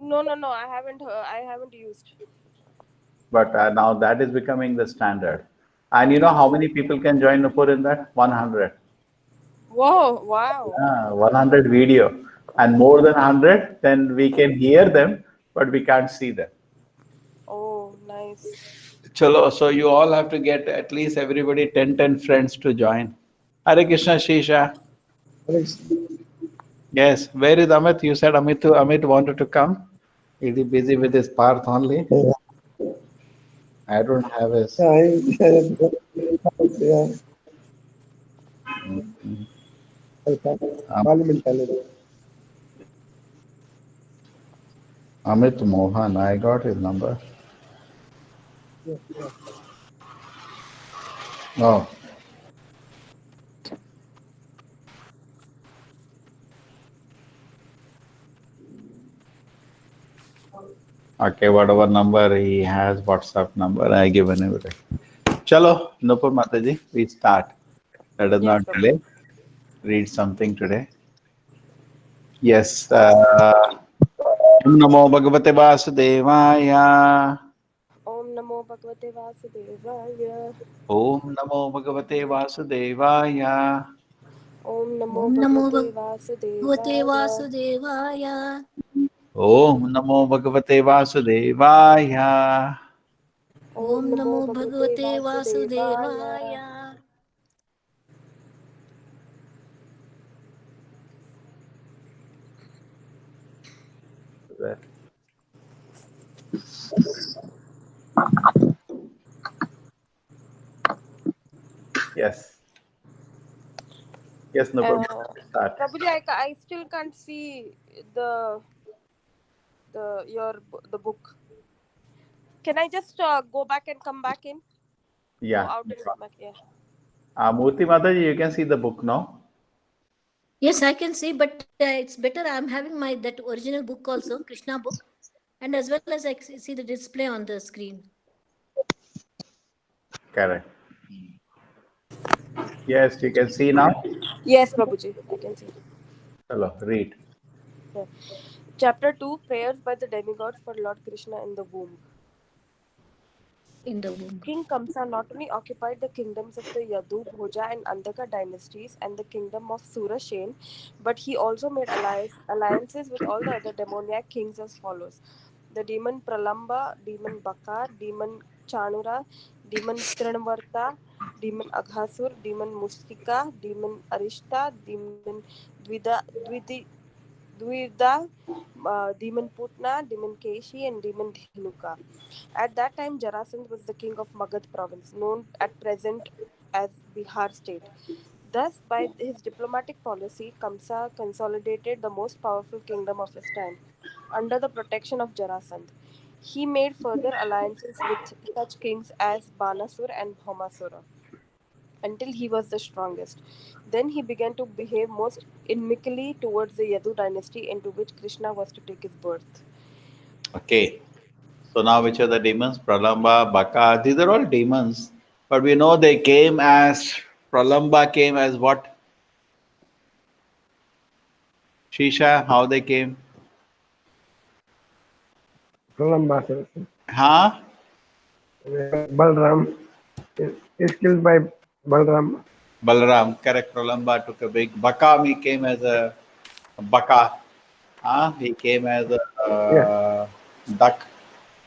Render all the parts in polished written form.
No, no, no. I haven't. I haven't used. But now that is becoming the standard. And you know how many people can join Nupur in that? 100. Whoa! Wow. 100 video. And more than 100, then we can hear them, but we can't see them. Oh, nice. Chalo, so you all have to get at least everybody 10 friends to join. Hare Krishna Shisha. Alex, Yes, where is Amit? You said Amit wanted to come. Is he busy with his path only? yeah, I don't have his. yeah, Um, Parliament Challenge. Amit Mohan, I got his number. Yeah, yeah. Oh, okay, whatever number he has, WhatsApp number, I given everything. Chalo, Nupur Mataji, we start. Let us Yes, not Prabhuji. delay. Read something today. Yes. Om Namo Bhagavate Vasudevaya. Om Namo Bhagavate Vasudevaya. Om Namo Bhagavate Vasudevaya. Om Namo Om Namo Bhagavate Bhagavate Vasudevaya. Vasudevaya. Om Namo Bhagavate Vasudevaya. Om Om Namo Namo Bhagavate Bhagavate Vasudevaya. Vasudevaya. Yes. Yes, Nupur. Start. Prabhuji, I still can't see the book. Can I just go back and come back in? Go Yeah. out and come back. Yeah. Murthy Mataji, you can see the book now. Yes, I can see, but it's better. I'm having my that original book also, Krishna book, and as well as I see the display on the screen. Correct. Yes, you can see now. Yes, Prabhuji, I can see. Hello, read. Yeah. Chapter 2, Prayers by the Demigods for Lord Krishna in the Womb. In the womb. King Kamsa not only occupied the kingdoms of the Yadu, Bhoja and Andhaka dynasties and the kingdom of Surashen, but he also made alliances with all the other demoniac kings as follows. The demon Pralamba, demon Bakar, demon Chanura, demon Trinavarta, demon Aghasur, demon Mustika, demon Arishta, demon Dvida, demon Putna, demon Keshi, and demon Dhinuka. At that time, Jarasandh was the king of Magad province, known at present as Bihar state. Thus, by his diplomatic policy, Kamsa consolidated the most powerful kingdom of his time under the protection of Jarasandh. He made further alliances with such kings as Banasur and Bhaumasura until he was the strongest. Then he began to behave most inimically towards the Yadu dynasty into which Krishna was to take his birth. Okay. So now which are the demons? Pralamba, Baka. These are all demons. But we know they came as Pralamba came as what? Shisha, how they came? Pralamba, sir. Huh? Balram is killed by Balram. Balaram, correct. Pralamba took a big. Baka he came as a Baka. Huh? He came as a duck.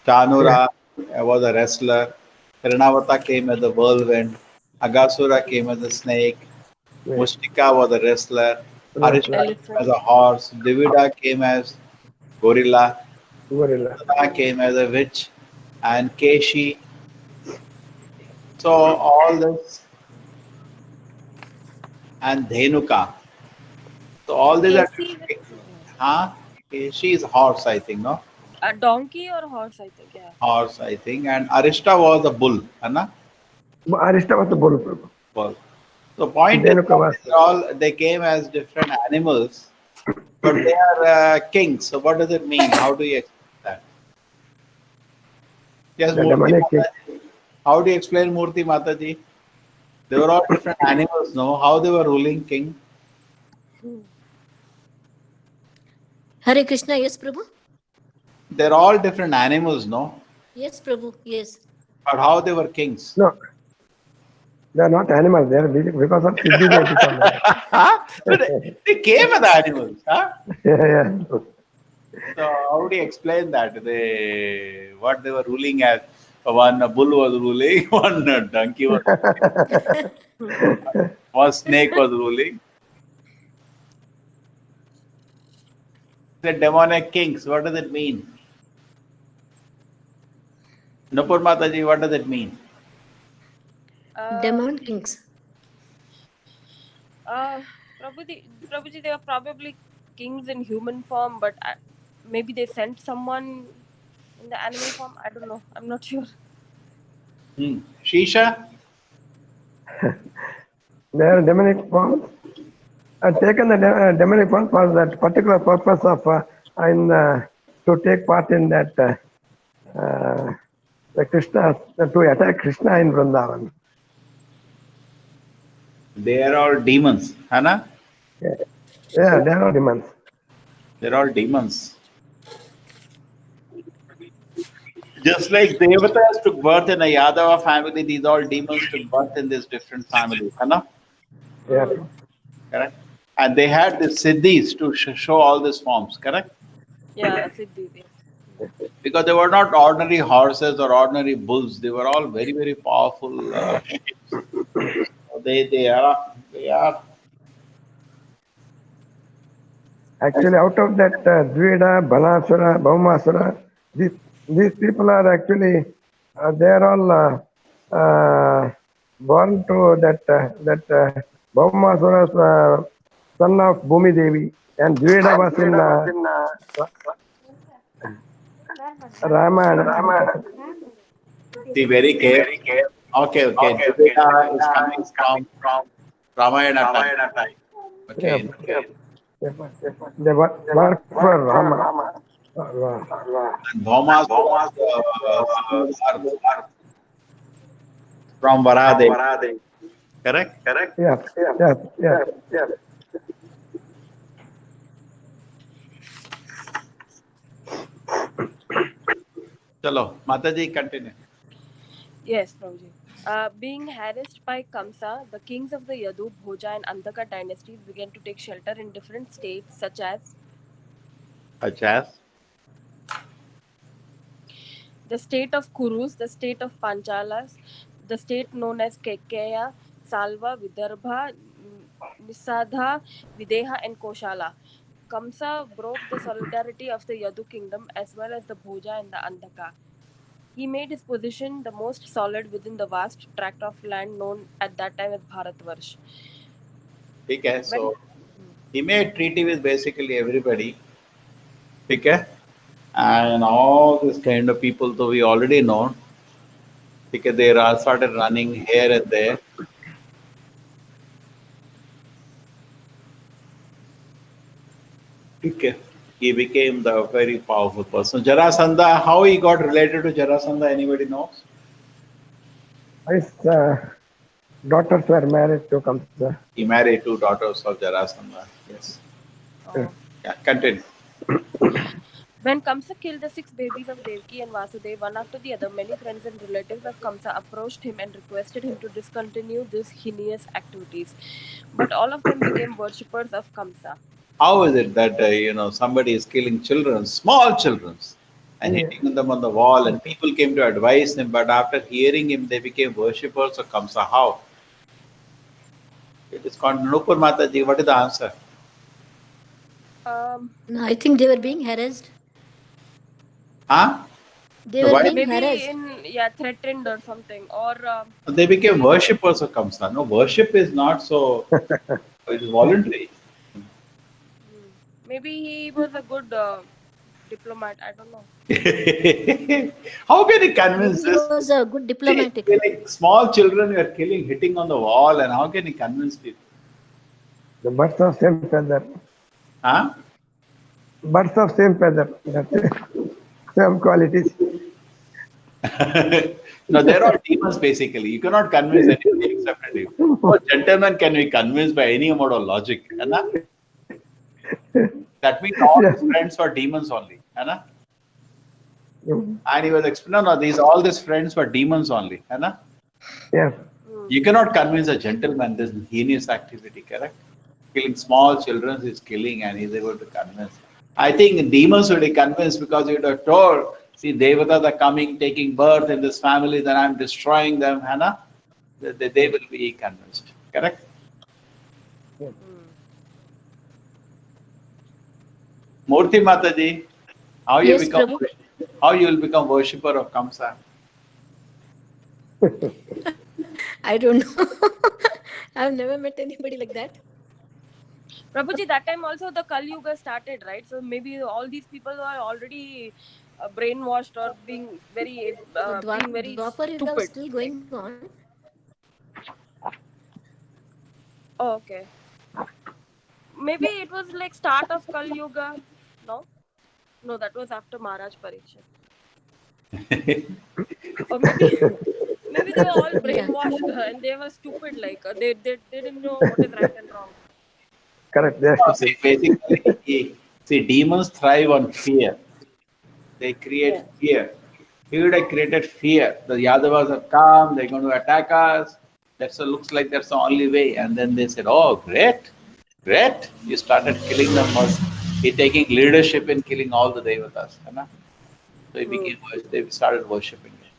Chanura was a wrestler. Trinavata came as a whirlwind. Agasura came as a snake. Yeah. Mustika was a wrestler. Arishta Wrestler. came as a horse. Divida came as gorilla. Gorilla. Radha came as a witch. And Keshi. So all this. And Dhenuka. So all these are Casey with huh? Keshi is horse, I think, no? a donkey or horse, I think. Yeah. Horse, I think. And Arishta was a bull, Anna? Arishta was the bull. Prabhu. Bull. So point is Dhenuka that was these are all they came as different animals, but they are kings. So what does it mean? How do you explain that? Yes, the Murthy demonic king. Mataji. How do you explain Murthy Mataji? They were all different animals, no? How they were ruling king? Hare Krishna, yes, Prabhu. they're all different animals, no? Yes, Prabhu. Yes. But how they were kings? No, they are not animals. They are because of Siddhi they become animals. Huh? So they came as animals, huh? Yeah. So how do you explain that? What they were ruling as? One bull was ruling, one donkey was ruling, one snake was ruling. The demonic kings, what does it mean? Nupur Mataji, what does it mean? Uh, Demon kings. Prabhuji, they were probably kings in human form, but maybe they sent someone in the animal form. I don't know. I'm not sure. Shisha? They are demonic forms. Taken the demonic form for that particular purpose of to take part in that the Krishna to attack Krishna in Vrindavan. They are all demons, Hana? Yeah, they are demons. They're all demons. Just like Devatas took birth in a Yadava family, these all demons took birth in these different families, Hana? Yeah. Correct? And they had these siddhis to show all these forms, correct? Yeah, Siddhi. Because they were not ordinary horses or ordinary bulls. They were all very, very powerful shapes. They are. Actually, out of that Dvida, Banasura, Bhaumasura, these people are actually they are all born to that Bhaumasura's son of Bhumi Devi, and Dvida was in Ramayana. Be very careful. Okay. Dvida is coming from Ramayana time. Yeah, Okay. yeah, they work for Rama. And Bhaumas was from Varahadevi. Correct? Yeah. Chalo, Mataji, continue. Yes, Prabhuji. Being harassed by Kamsa, the kings of the Yadu, Bhoja, and Andhaka dynasties began to take shelter in different states such as Achas. the state of Kurus, the state of Panchalas, the state known as Kekeya, Salva, Vidarbha, Nisadha, Videha, and Koshala. Kamsa broke the solidarity of the Yadu kingdom as well as the Bhoja and the Andhaka. He made his position the most solid within the vast tract of land known at that time as Bharatvarsh. Okay, When so he made treaty with basically everybody. Okay? And all this kind of people, so we already know. Okay, they are started running here and there. Okay. He became the very powerful person. Jarasandha, how he got related to Jarasandha, anybody knows? His daughters were married to Kamsa. He married two daughters of Jarasandha. Yes. oh, Yeah, continue. when Kamsa killed the 6 babies of Devaki and Vasudev one after the other, many friends and relatives of Kamsa approached him and requested him to discontinue these heinous activities. But all of them became worshippers of Kamsa. How is it that somebody is killing children, small children, and hitting them on the wall, and people came to advise him, but after hearing him, they became worshippers of Kamsa? How? It is called Nupur Mataji. What is the answer? No, I think they were being harassed. Huh? They So were why being Maybe harassed. threatened or something. Or they became worshippers of Kamsa? No, worship is not so. It is voluntary. maybe he was a good diplomat. I don't know. How can he convince Maybe he this? was a good diplomatic. Killing small children, you are killing, hitting on the wall, and how can he convince people? The birds of same feather. Huh? Birds of same feather. That's it. Same qualities. No, they're all demons basically. You cannot convince anybody except a demon. No gentleman can be convinced by any amount of logic. Anna? That means all his friends were demons only. Anna? And he was explaining, no, all these friends were demons only. Hai na? Yes. You cannot convince a gentleman this heinous activity, correct? Killing small children is killing, and he's able to convince. I think demons will be convinced because you would have told, see, Devatas are coming, taking birth in this family, then I'm destroying them, Hannah. They will be convinced, correct? Yes. Murthy Mataji, Yes, Prabhu. how you will become worshipper of Kamsa? I don't know. I've never met anybody like that. Prabhuji, that time also the Kali Yuga started, right? So maybe all these people are already brainwashed or The being very Dwapar Yuga was stupid. still going on. Oh, okay. Maybe it was like start of Kali Yuga. No, no, that was after Maharaj Parikshit. Or maybe maybe they were all Yeah. brainwashed and they were stupid. Like they didn't know what is right and wrong. Correct. They are No, stupid. see, basically, see, demons thrive on fear. They create Yeah. fear. He would have created fear. The Yadavas have come, they're going to attack us. Looks like that's the only way. And then they said, oh, great, great. You started killing them first. He taking leadership in killing all the Devatas. You know? So they started worshipping him.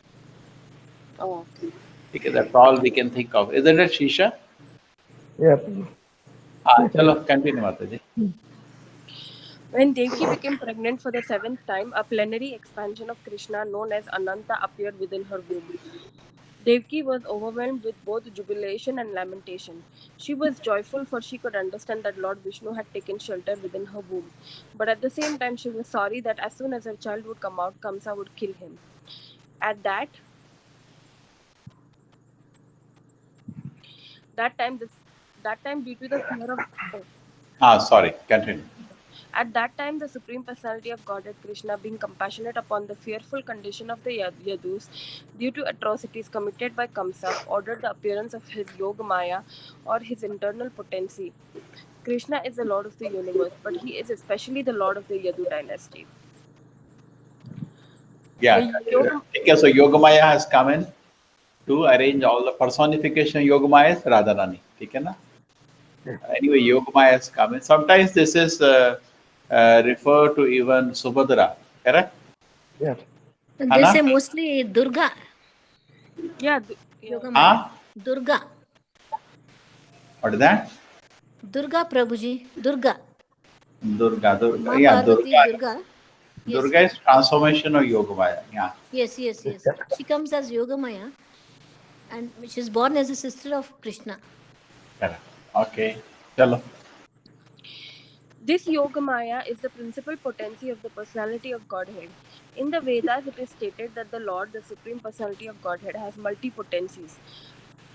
Oh, okay. Because that's all we can think of. Isn't it, Shisha? Yes. Chalo, continue, Mataji. When Devki became pregnant for the seventh time, a plenary expansion of Krishna known as Ananta appeared within her womb. Devki was overwhelmed with both jubilation and lamentation. She was joyful for she could understand that Lord Vishnu had taken shelter within her womb. But at the same time, she was sorry that as soon as her child would come out, Kamsa would kill him. At that time, due to the fear of Sorry, continue. At that time, the Supreme Personality of Godhead Krishna, being compassionate upon the fearful condition of the Yadus due to atrocities committed by Kamsa, ordered the appearance of his Yoga Maya or his internal potency. Krishna is the Lord of the universe, but he is especially the Lord of the Yadu dynasty. Yeah, The Yoga, okay, so Yogamaya has come in to arrange all the personification. Yogamaya is Radharani. Okay, na? Anyway, Yogamaya has come in. Sometimes this is referred to even Subhadra, correct? Yes. They Hana? say mostly Durga. yeah, Yoga Maya. Huh? Durga. What is that? Durga Prabhuji. Durga. Durga. Ma Yeah, Parvati, Durga. Durga. Yes. Durga is transformation of Yogamaya. Yeah. Yes. She comes as Yoga Maya and she's born as a sister of Krishna. Correct. Okay. Chalo. This Yoga Maya is the principal potency of the personality of Godhead. In the Vedas, it is stated that the Lord, the Supreme Personality of Godhead, has multi-potencies.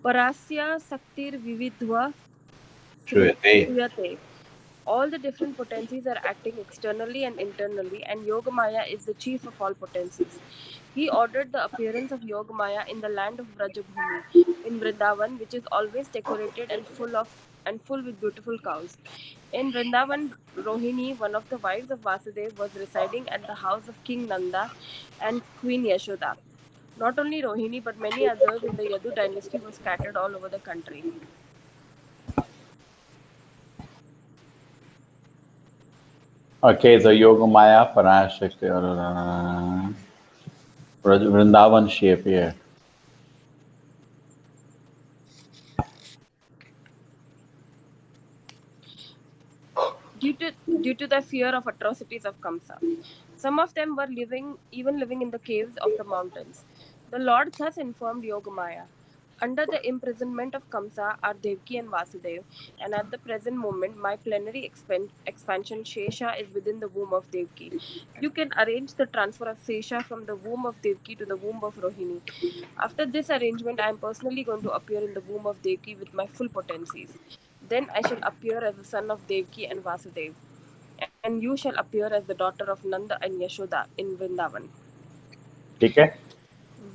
Parasya Saktir Vividhva Shruyate. Shriyate. All the different potencies are acting externally and internally, and Yogamaya is the chief of all potencies. He ordered the appearance of Yogamaya in the land of Vrajabhumi, in Vrindavan, which is always decorated and full with beautiful cows. In Vrindavan, Rohini, one of the wives of Vasudev, was residing at the house of King Nanda and Queen Yashoda. Not only Rohini, but many others in the Yadu dynasty were scattered all over the country. Okay, the Yogamaya Parashakti Vrindavan she appeared. Due to the fear of atrocities of Kamsa. Some of them were living in the caves of the mountains. The Lord thus informed Yogamaya. Under the imprisonment of Kamsa are Devki and Vasudev, and at the present moment, my plenary expansion Shesha is within the womb of Devki. You can arrange the transfer of Shesha from the womb of Devki to the womb of Rohini. After this arrangement, I am personally going to appear in the womb of Devki with my full potencies. Then I shall appear as the son of Devki and Vasudev, and you shall appear as the daughter of Nanda and Yashoda in Vrindavan. Okay?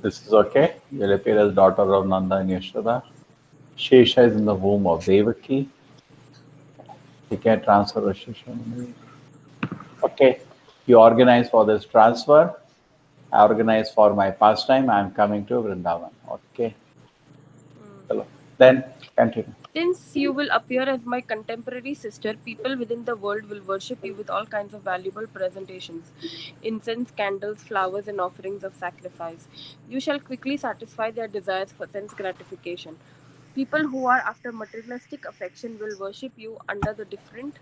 This is okay. You'll appear as daughter of Nanda and Yashoda. Shesha is in the womb of Devaki. He can transfer the Shesha. Okay. You organize for this transfer. organized for my pastime. I am coming to Vrindavan. Okay. Hello. Then continue. Since you will appear as my contemporary sister, people within the world will worship you with all kinds of valuable presentations incense, candles, flowers, and offerings of sacrifice. You shall quickly satisfy their desires for sense gratification. People who are after materialistic affection will worship you under the different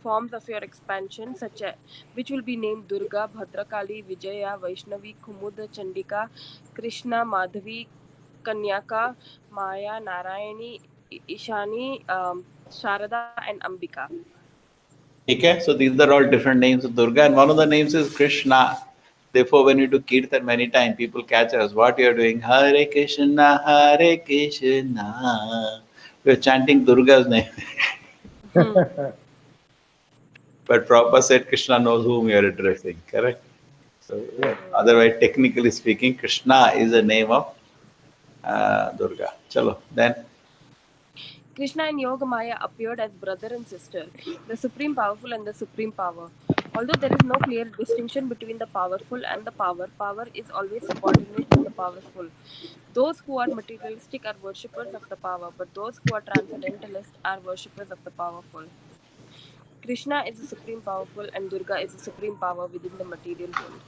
forms of your expansion, such as which will be named Durga, Bhadrakali, Vijaya, Vaishnavi, Kumuda, Chandika, Krishna, Madhavi, Kanyaka, Maya, Narayani, Ishani, Sharada, and Ambika. Okay, so these are all different names of Durga, and one of the names is Krishna. Therefore, when you do kirtan many times, people catch us. What you are doing? Hare Krishna, Hare Krishna. We are chanting Durga's name. Hmm. But Prabhupada said Krishna knows whom you are addressing, correct? So, otherwise, technically speaking, Krishna is a name of Durga. Chalo, then. Krishna and Yogamaya appeared as brother and sister, the supreme powerful and the supreme power. Although there is no clear distinction between the powerful and the power, power is always subordinate to the powerful. Those who are materialistic are worshippers of the power, but those who are transcendentalist are worshippers of the powerful. Krishna is the supreme powerful and Durga is the supreme power within the material world.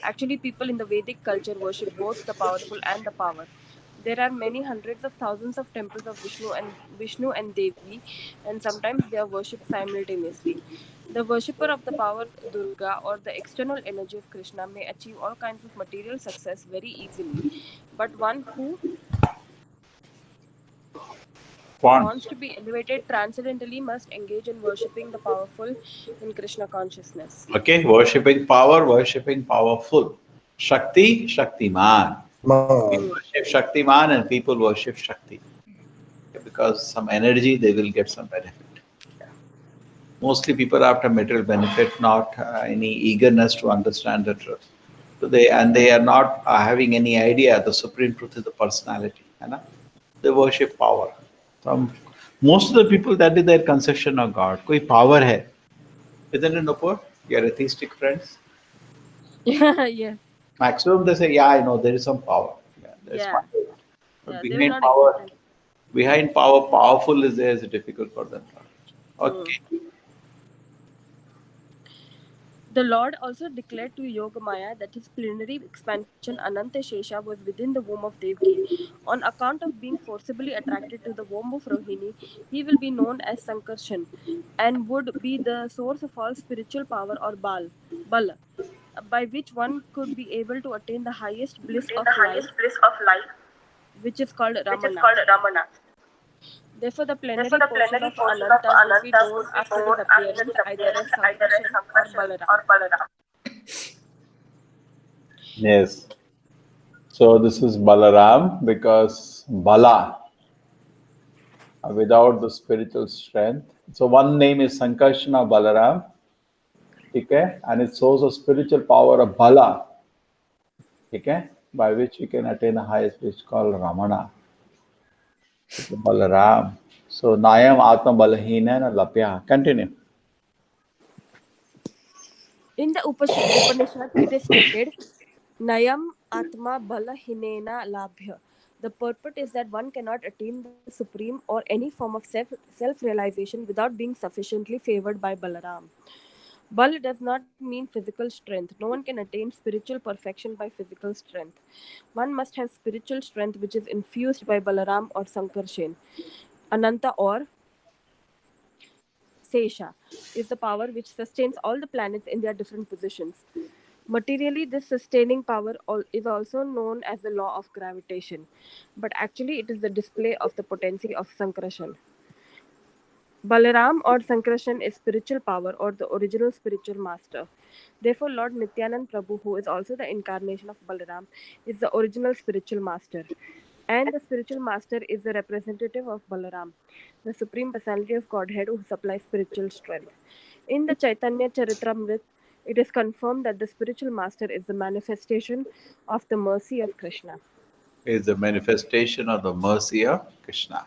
Actually, people in the Vedic culture worship both the powerful and the power. There are many hundreds of thousands of temples of Vishnu and Devi, and sometimes they are worshipped simultaneously. The worshipper of the power Durga or the external energy of Krishna may achieve all kinds of material success very easily, but one who One. wants to be elevated transcendentally must engage in worshipping the powerful in Krishna consciousness. Okay, worshipping power, worshipping powerful. Shakti, Shaktiman. We Man. worship Shaktiman and people worship Shakti. Okay, because some energy, they will get some benefit. Mostly people are after material benefit, not any eagerness to understand the truth. So they are not having any idea the supreme truth is the personality. You know? They worship power. Some, most of the people that is their conception of God. Koi power hai. Isn't it, Nupur? Your atheistic friends? Yeah, yes, Maximum they say, yeah, I know there is some power. Yeah, that's yeah, fine. But yeah. They will not accept it. behind power, powerful is there is difficult for them. Hmm. Okay. The Lord also declared to Yogamaya that his plenary expansion Anantashesha was within the womb of Devaki. On account of being forcibly attracted to the womb of Rohini, he will be known as Sankarshan and would be the source of all spiritual power or Bala, by which one could be able to attain the highest bliss Attain the of life, highest bliss of life, which is called which is Ramana. called Ramana. Therefore, the Therefore, plenary the portion plenary of portion of Anantas would be Anantas known would be after his known after appearance his either as appearance either as Sankarshan or Sankarshan Balaram. or Balaram. Yes. So this is Balaram because Bala, without the spiritual strength. So one name is Sankarshana Balaram, okay, and it shows a spiritual power of Bala, okay, by which you can attain the highest, which is called Ramana, Balaram. So Nayam Atma Balahina Lapya. Continue. In the Upanishads, it is stated, Nayam Atma Bala Hinena Labhya. The purport is that one cannot attain the supreme or any form of self realization without being sufficiently favored by Balaram. Bal does not mean physical strength. No one can attain spiritual perfection by physical strength. One must have spiritual strength which is infused by Balaram or Sankarshan. Ananta or Sesha is the power which sustains all the planets in their different positions. Materially, this sustaining power is also known as the law of gravitation, but actually, it is the display of the potency of Sankarshan. Balaram or Sankarshan is spiritual power or the original spiritual master. Therefore, Lord Nityanand Prabhu, who is also the incarnation of Balaram, is the original spiritual master. And the spiritual master is the representative of Balaram, the supreme personality of Godhead who supplies spiritual strength. In the Chaitanya Charitamrita, it is confirmed that the spiritual master is the manifestation of the mercy of Krishna. Is the manifestation of the mercy of Krishna.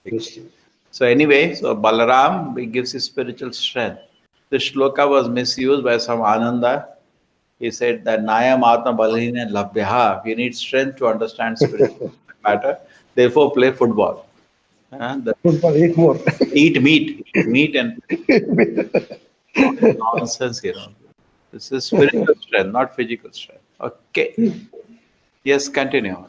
Okay. So anyway, so Balaram gives his spiritual strength. The shloka was misused by some Ananda He said that Nayam Atma Balahina Labhyaha. You need strength to understand spiritual matter. Therefore, play football. The, Football, eat more. eat meat and nonsense, This is spiritual strength, not physical strength. Okay. Yes, continue.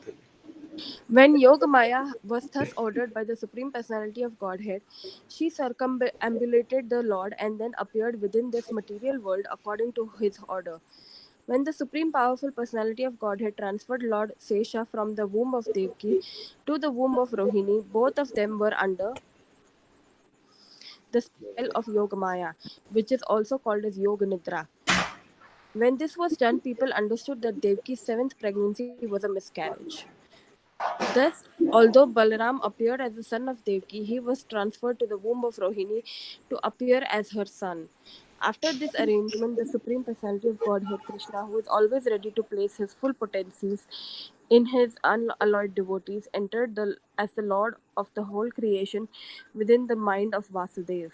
When Yogamaya was thus ordered by the Supreme Personality of Godhead, she circumambulated the Lord and then appeared within this material world according to his order. When the Supreme Powerful Personality of Godhead transferred Lord Sesha from the womb of Devaki to the womb of Rohini, both of them were under the spell of Yogamaya, which is also called as Yoga Nidra. When this was done, people understood that Devki's seventh pregnancy was a miscarriage. Thus, although Balaram appeared as the son of Devki, he was transferred to the womb of Rohini to appear as her son. After this arrangement, the Supreme Personality of Godhead, Krishna, who is always ready to place his full potencies in his unalloyed devotees, entered as the Lord of the whole creation within the mind of Vasudeva.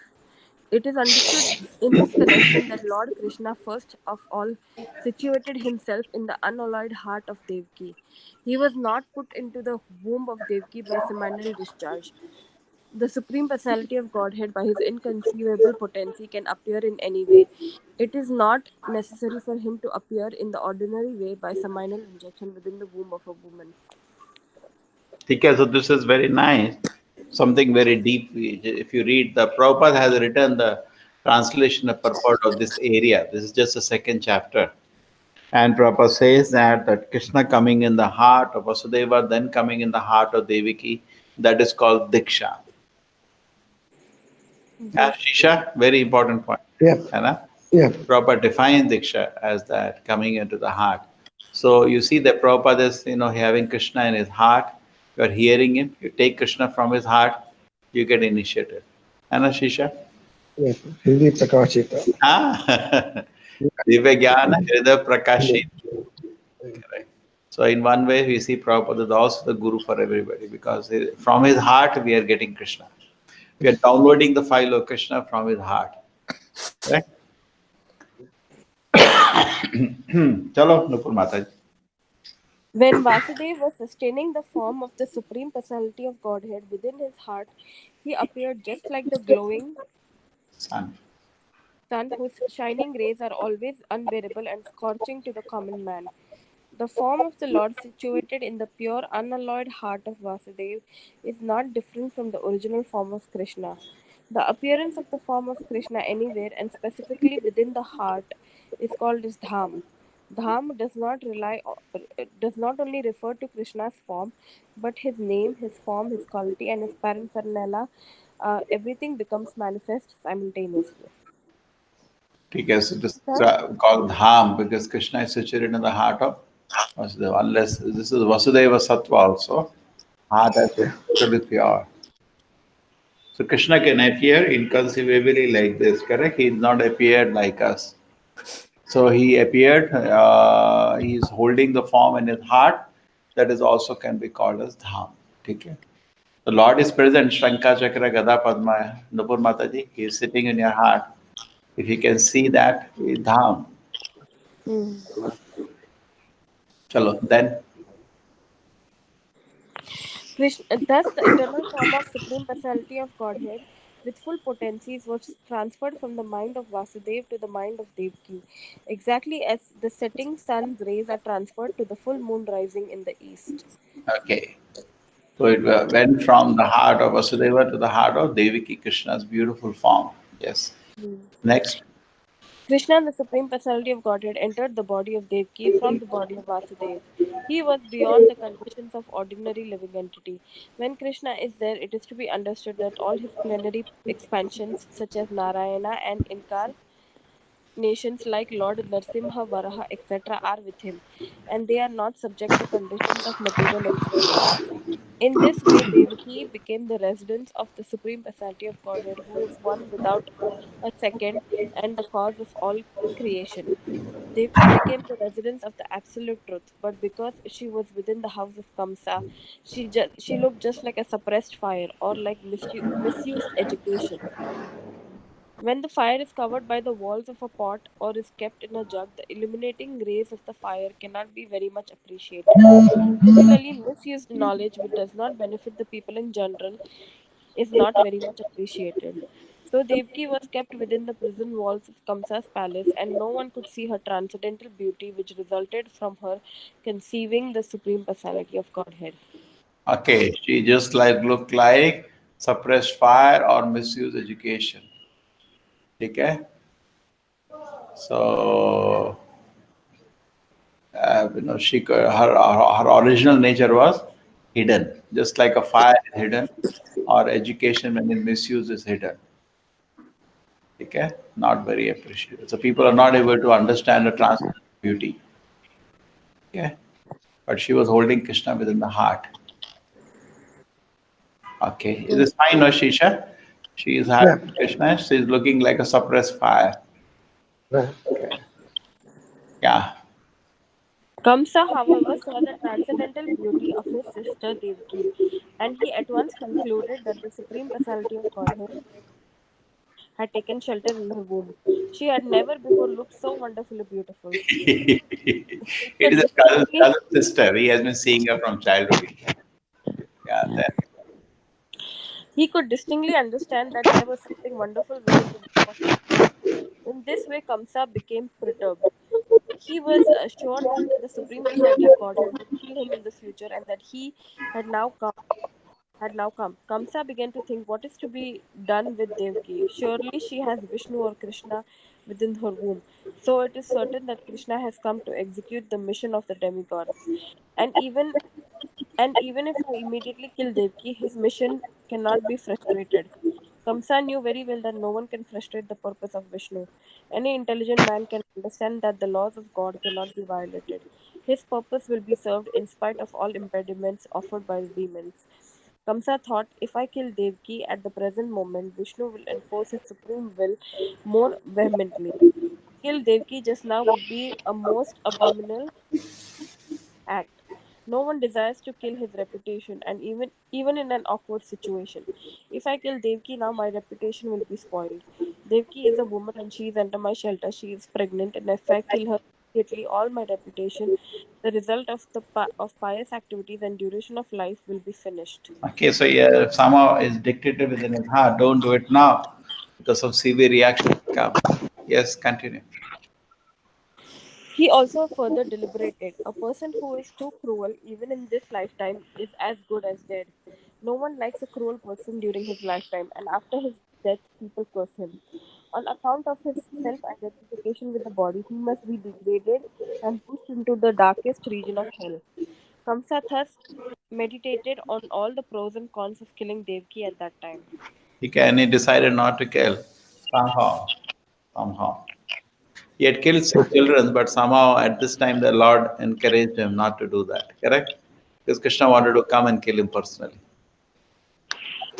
It is understood in this connection that Lord Krishna first of all situated himself in the unalloyed heart of Devki. He was not put into the womb of Devki by seminal discharge. The Supreme Personality of Godhead, by his inconceivable potency, can appear in any way. It is not necessary for him to appear in the ordinary way by seminal injection within the womb of a woman. Okay, so this is very nice. Something very deep. If you read, the Prabhupada has written the translation of purport of this area. This is just a second chapter. And Prabhupada says that Krishna coming in the heart of Vasudeva, then coming in the heart of Devaki, that is called Diksha. Yes. Shisha, very important point. Yep. Anna? Yep. Prabhupada defines Diksha as that coming into the heart. So you see that Prabhupada is, having Krishna in his heart. You are hearing him. You take Krishna from his heart, you get initiated. Anna Shisha? Yes. Hriday Prakashita. Ah, Divya Jnana Hridaya Prakashit. Correct. So in one way, we see Prabhupada is also the guru for everybody because from his heart we are getting Krishna. We are downloading the file of Krishna from his heart. Correct? Chalo, Nupur Mataji. When Vasudeva was sustaining the form of the Supreme Personality of Godhead within his heart, he appeared just like the glowing Son. sun whose shining rays are always unbearable and scorching to the common man. The form of the Lord, situated in the pure, unalloyed heart of Vasudeva, is not different from the original form of Krishna. The appearance of the form of Krishna anywhere and specifically within the heart is called as Dham. Dham does not only refer to Krishna's form, but his name, his form, his quality, and his paraphernalia. Everything becomes manifest simultaneously. Okay, so this is Thus, called Dham because Krishna is situated in the heart of Vasudeva. Unless this is Vasudeva Sattva also, heart has to be totally pure. So Krishna can appear inconceivably like this, correct? He is not appeared like us. So he appeared, he is holding the form in his heart. That is also can be called as Dham. Okay? The Lord is present, Shankha, Chakra, Gada, Padma, Nupur Mataji. He is sitting in your heart. If you can see that, is Dham. Chalo, then. thus, the eternal form of Supreme Personality of Godhead, with full potencies, was transferred from the mind of Vasudeva to the mind of Devaki, exactly as the setting sun's rays are transferred to the full moon rising in the east. Okay. So it went from the heart of Vasudeva to the heart of Devaki, Krishna's beautiful form. Yes. Next. Krishna, the Supreme Personality of Godhead, entered the body of Devaki from the body of Vasudeva. He was beyond the conditions of ordinary living entity. When Krishna is there, it is to be understood that all his plenary expansions, such as Narayana and incarnations like Lord Narsimha, Varaha, etc., are with him, and they are not subject to conditions of material existence. In this way, Devaki became the residence of the Supreme Personality of Godhead, who is one without a second and the cause of all creation. Devaki became the residence of the absolute truth, but because she was within the house of Kamsa, she looked just like a suppressed fire or like misused education. When the fire is covered by the walls of a pot or is kept in a jug, the illuminating rays of the fire cannot be very much appreciated. Similarly, misused knowledge which does not benefit the people in general is not very much appreciated. So Devki was kept within the prison walls of Kamsa's palace, and no one could see her transcendental beauty, which resulted from her conceiving the supreme personality of Godhead. Okay, she just like look like suppressed fire or misuse education. Okay, so her original nature was hidden, just like a fire is hidden, or education when it misuse is hidden. Okay, not very appreciated. So people are not able to understand the transcendental beauty. Okay, but she was holding Krishna within the heart. Okay, is this fine, no, Shisha? She is Yeah. having Krishna. She is looking like a suppressed fire. Right. Okay. Yeah. Kamsa, however, saw the transcendental beauty of his sister Devki, and he at once concluded that the supreme personality of Godhead had taken shelter in her womb. She had never before looked so wonderfully beautiful. It He is could a cousin, distinctly cousin sister. He has been seeing her from childhood. Yeah, then. he could distinctly understand that there was something wonderful within the womb of Devki. In this way, Kamsa became perturbed. He was sure that the supreme personality of Godhead would kill him in the future, and that he had now come. Had now come. Kamsa began to think, what is to be done with Devki? Surely she has Vishnu or Krishna within her womb. So it is certain that Krishna has come to execute the mission of the demigods. And even if I immediately kill Devki, his mission cannot be frustrated. Kamsa knew very well that no one can frustrate the purpose of Vishnu. Any intelligent man can understand that the laws of God cannot be violated. His purpose will be served in spite of all impediments offered by the demons. Kamsa thought, if I kill Devki at the present moment, Vishnu will enforce his supreme will more vehemently. Kill Devki just now would be a most abominable act. No one desires to kill his reputation, and even in an awkward situation. If I kill Devki now, my reputation will be spoiled. Devki is a woman and she is under my shelter. She is pregnant, and if I kill her immediately, all my reputation, the result of of pious activities and duration of life will be finished. Okay, so yeah, somehow is dictated within his heart. Don't do it now because of severe reaction will come. Yes, continue. He also further deliberated. A person who is too cruel, even in this lifetime, is as good as dead. No one likes a cruel person during his lifetime, and after his death, people curse him. On account of his self identification with the body, he must be degraded and pushed into the darkest region of hell. Kamsa thus meditated on all the pros and cons of killing Devki at that time. He decided not to kill somehow. Somehow. He had killed six children, but somehow at this time the Lord encouraged him not to do that. Correct? Because Krishna wanted to come and kill him personally.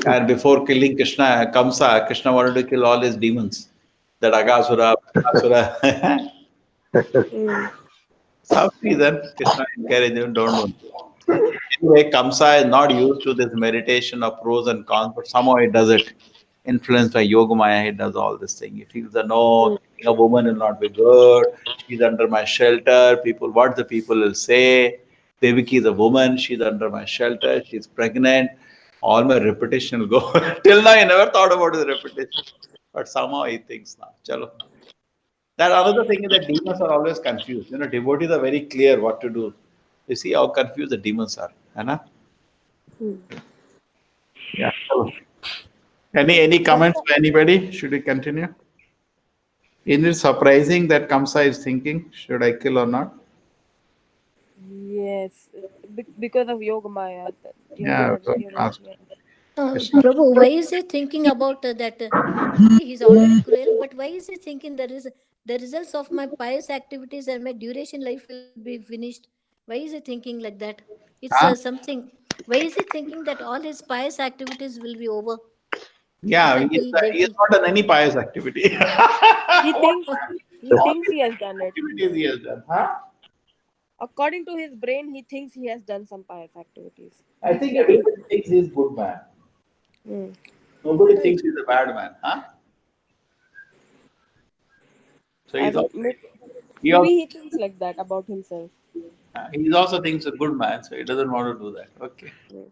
And before killing Krishna, Kamsa, Krishna wanted to kill all his demons. That Agasura, Bakasura. Mm. Some reason Krishna encouraged him, don't do it. Anyway, Kamsa is not used to this meditation of pros and cons, but somehow he does it. Influenced by Yogamaya, he does all this thing. He feels that no, Mm. killing a woman will not be good. She's under my shelter. People, what the people will say. Devaki is a woman. She's under my shelter. She's pregnant. All my reputation will go. Till now, I never thought about his reputation. But somehow he thinks now. Chalo. That another thing is that demons are always confused. Devotees are very clear what to do. You see how confused the demons are. Hai na? Mm. Yeah. Any comments Kamsa, by anybody? Should we continue? Isn't it surprising that Kamsa is thinking, should I kill or not? yes, because of Yogamaya. Yeah. So You're right. ask Yeah. Krishna. Prabhu, why is he thinking about that? See, he's already cruel, but why is he thinking there is the results of my pious activities and my duration life will be finished? Why is he thinking like that? It's Huh? something. Why is he thinking that all his pious activities will be over if Yeah, I kill he has Devki? not done any pious activity. He All thinks he thinks he has done it. activities he has done. Huh? According to his brain, he thinks he has done some pious activities. I think everybody thinks he's good man. Mm. Nobody thinks he's a bad man. Huh? So I he's don't. also, he Maybe also he thinks like that about himself. he also thinks a good man, so he doesn't want to do that. Okay. Right.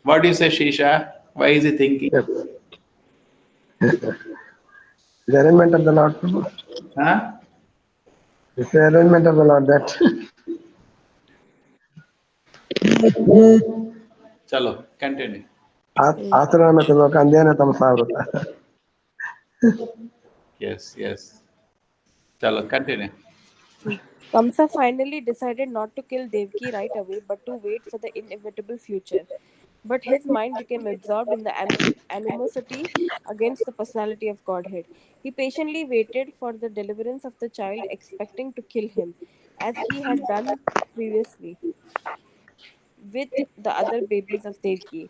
What do you say, Shisha? Why is he thinking? Yes. The arrangement of the Lord, Prabhu. Huh? It's the arrangement of the Lord that Chalo, continue. Mm. Asana में Kandhyana Tam Savruta. Yes, yes. Chalo, continue. Kamsa finally decided not to kill Devki right away, but to wait for the inevitable future. But his mind became absorbed in the animosity against the personality of Godhead. He patiently waited for the deliverance of the child, expecting to kill him, as he had done previously with the other babies of Devki.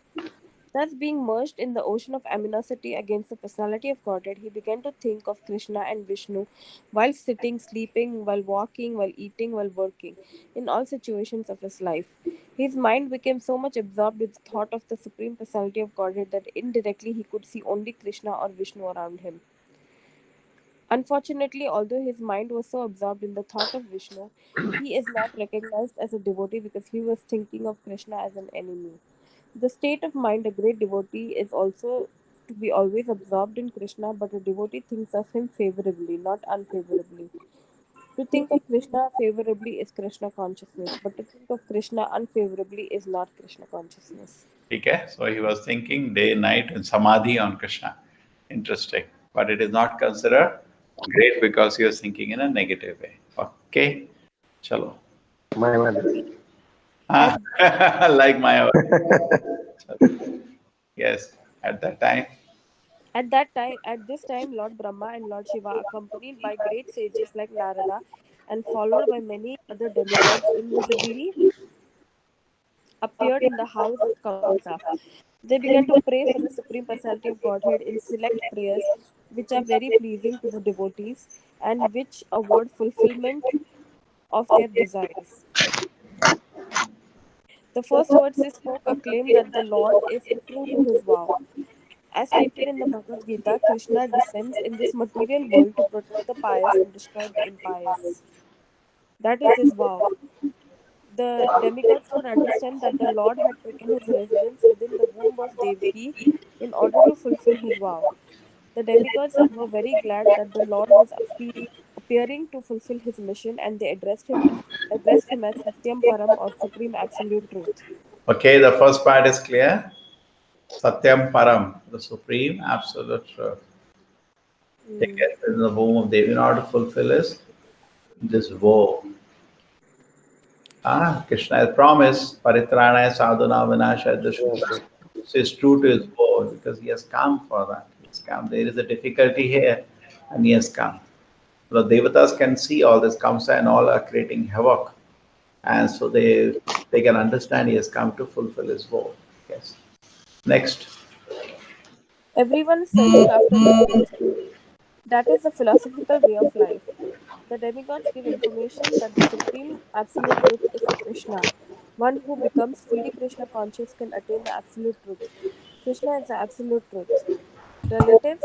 Thus, being merged in the ocean of aminosity against the personality of Godhead, he began to think of Krishna and Vishnu while sitting, sleeping, while walking, while eating, while working, in all situations of his life. His mind became so much absorbed with the thought of the Supreme Personality of Godhead that indirectly he could see only Krishna or Vishnu around him. Unfortunately, although his mind was so absorbed in the thought of Vishnu, he is not recognized as a devotee because he was thinking of Krishna as an enemy. The state of mind a great devotee is also to be always absorbed in Krishna, but a devotee thinks of him favorably, not unfavorably. To think of Krishna favorably is Krishna consciousness, but to think of Krishna unfavorably is not Krishna consciousness. Okay, so he was thinking day, night, and samadhi on Krishna. Interesting. But it is not considered great because he was thinking in a negative way. Okay, chalo. Mayavadi. At, Ah, like my yes, at that time. at this time, Lord Brahma and Lord Shiva, accompanied by great sages like Narada and followed by many other demigods, invisibly appeared in the house of Kamsa. They began to pray for the Supreme Personality of Godhead in select prayers, which are very pleasing to the devotees and which award fulfillment of their desires. The first words they spoke acclaimed that the Lord is true to his vow. As stated in the Bhagavad Gita, Krishna descends in this material world to protect the pious and destroy the impious. That is his vow. The demigods could understand that the Lord had taken his residence within the womb of Devki in order to fulfill his vow. The demigods were very glad that the Lord was appearing to fulfill his mission, and they addressed him as Satyam Param, or Supreme Absolute Truth. Okay, the first part is clear. Satyam Param, the supreme absolute truth. They Mm. get in the womb of Devi in order to fulfill this woe. Ah, Krishna has promised Paritranaya Sadhuna Vinashaya Yes, Dushkritam. yes. So he's true to his word because he has come for that. He's come. There is a difficulty here, and he has come. The Devatas can see all this Kamsa and all are creating havoc, and so they can understand he has come to fulfill his word. Yes. Next. Everyone is searching after the truth. That is the philosophical way of life. The demigods give information that the supreme absolute truth is Krishna. One who becomes fully Krishna conscious can attain the absolute truth. Krishna is the absolute truth. Relative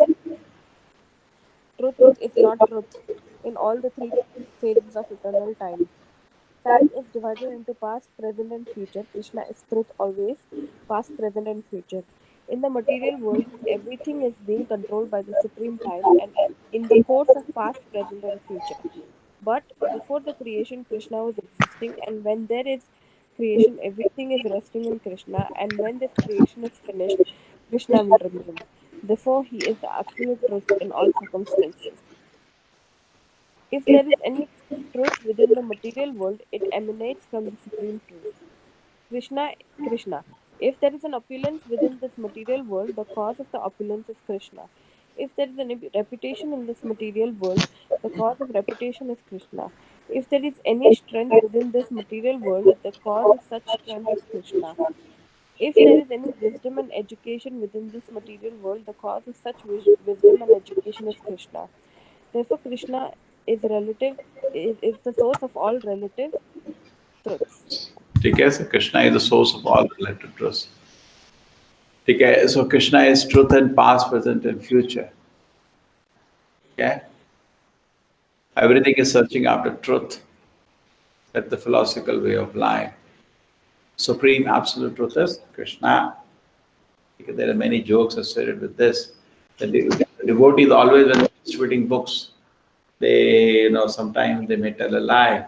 truth is not truth in all the three phases of eternal time. Time is divided into past, present, and future. Krishna is truth always, past, present, and future. In the material world, everything is being controlled by the supreme time and in the course of past, present, and future. But before the creation, Krishna was existing, and when there is creation, everything is resting in Krishna, and when this creation is finished, Krishna will remain. Therefore, he is the absolute truth in all circumstances. If there is any truth within the material world, it emanates from the supreme truth. Krishna, Krishna. If there is an opulence within this material world, the cause of the opulence is Krishna. If there is any reputation in this material world, the cause of reputation is Krishna. If there is any strength within this material world, the cause of such strength is Krishna. If there is any wisdom and education within this material world, the cause of such wisdom and education is Krishna. Therefore, Krishna is is the source of all relative truths. Okay, so Krishna is the source of all related truths. Okay, so Krishna is truth in past, present, and future. Okay, Everything is searching after truth. That's the philosophical way of life. Supreme absolute truth is Krishna. Because there are many jokes associated with this. The devotees always, when they're distributing books, they, sometimes they may tell a lie.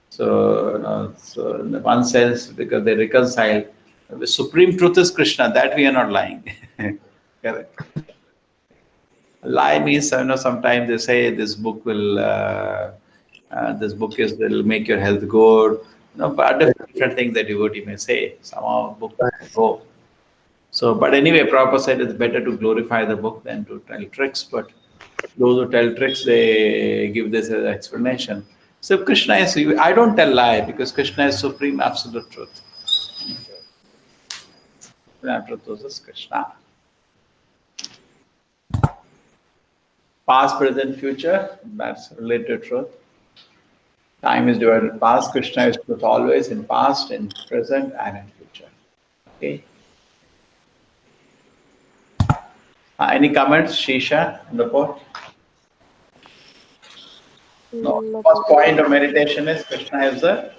So, so in one sense, because they reconcile, the supreme truth is Krishna. That we are not lying. Correct. Lie means, sometimes they say this book is will make your health good. But different things the devotee may say. Somehow book go. So, but anyway, Prabhupada said it's better to glorify the book than to tell tricks. But those who tell tricks, they give this as an explanation. So Krishna is, I don't tell lie because Krishna is supreme absolute truth. Supreme truth is Krishna. Past, present, future, that's related truth. Time is divided past, Krishna is truth always in past, in present, and in future. Okay. Any comments, Shisha, on the point? No. Nothing. First point of meditation is Krishna is the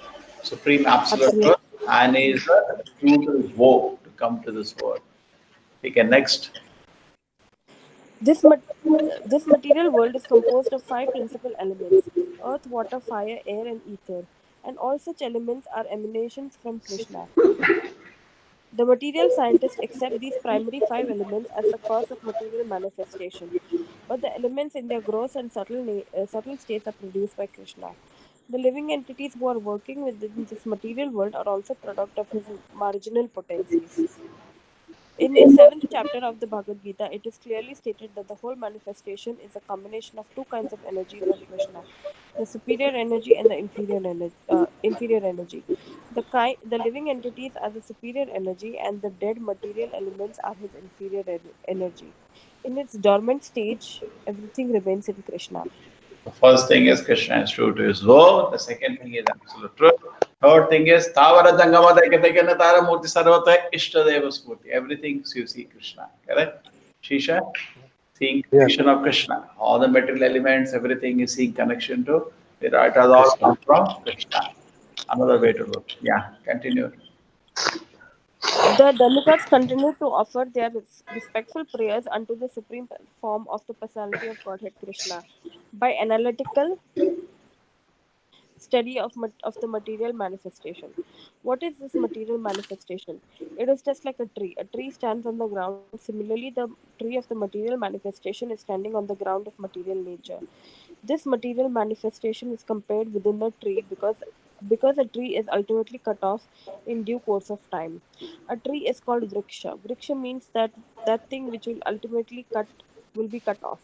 supreme absolute Absolute. truth and he is the true to his woe to come to this world. Okay, next. This, mat- this material world is composed of five principal elements: earth, water, fire, air, and ether. And all such elements are emanations from Krishna. The material scientists accept these primary five elements as the cause of material manifestation, but the elements in their gross and subtle states are produced by Krishna. The living entities who are working within this material world are also product of his marginal potencies. In the seventh chapter of the Bhagavad Gita, it is clearly stated that the whole manifestation is a combination of two kinds of energy from Krishna: the superior energy and the inferior energy. The living entities are the superior energy, and the dead material elements are his inferior energy. In its dormant stage, everything remains in Krishna. The first thing is Krishna is true to his woe. The second thing is absolute truth. Third thing is Tavara Jangama Daikatagana Tara Murti Sarvata Ishtadeva Smurti. Everything you see Krishna. Correct? Shisha? Seeing Yes, connection of Krishna. All the material elements, everything is seeing connection to Virat. It has all Krishna. come from Krishna. Another way to look. Yeah, continue. The demigods continue to offer their respectful prayers unto the supreme form of the personality of Godhead Krishna. By analytical study of the material manifestation. What is this material manifestation? It is just like a tree. A tree stands on the ground. Similarly, the tree of the material manifestation is standing on the ground of material nature. This material manifestation is compared within the tree because a tree is ultimately cut off in due course of time. A tree is called vriksha. Vriksha means that thing which will ultimately cut will be cut off.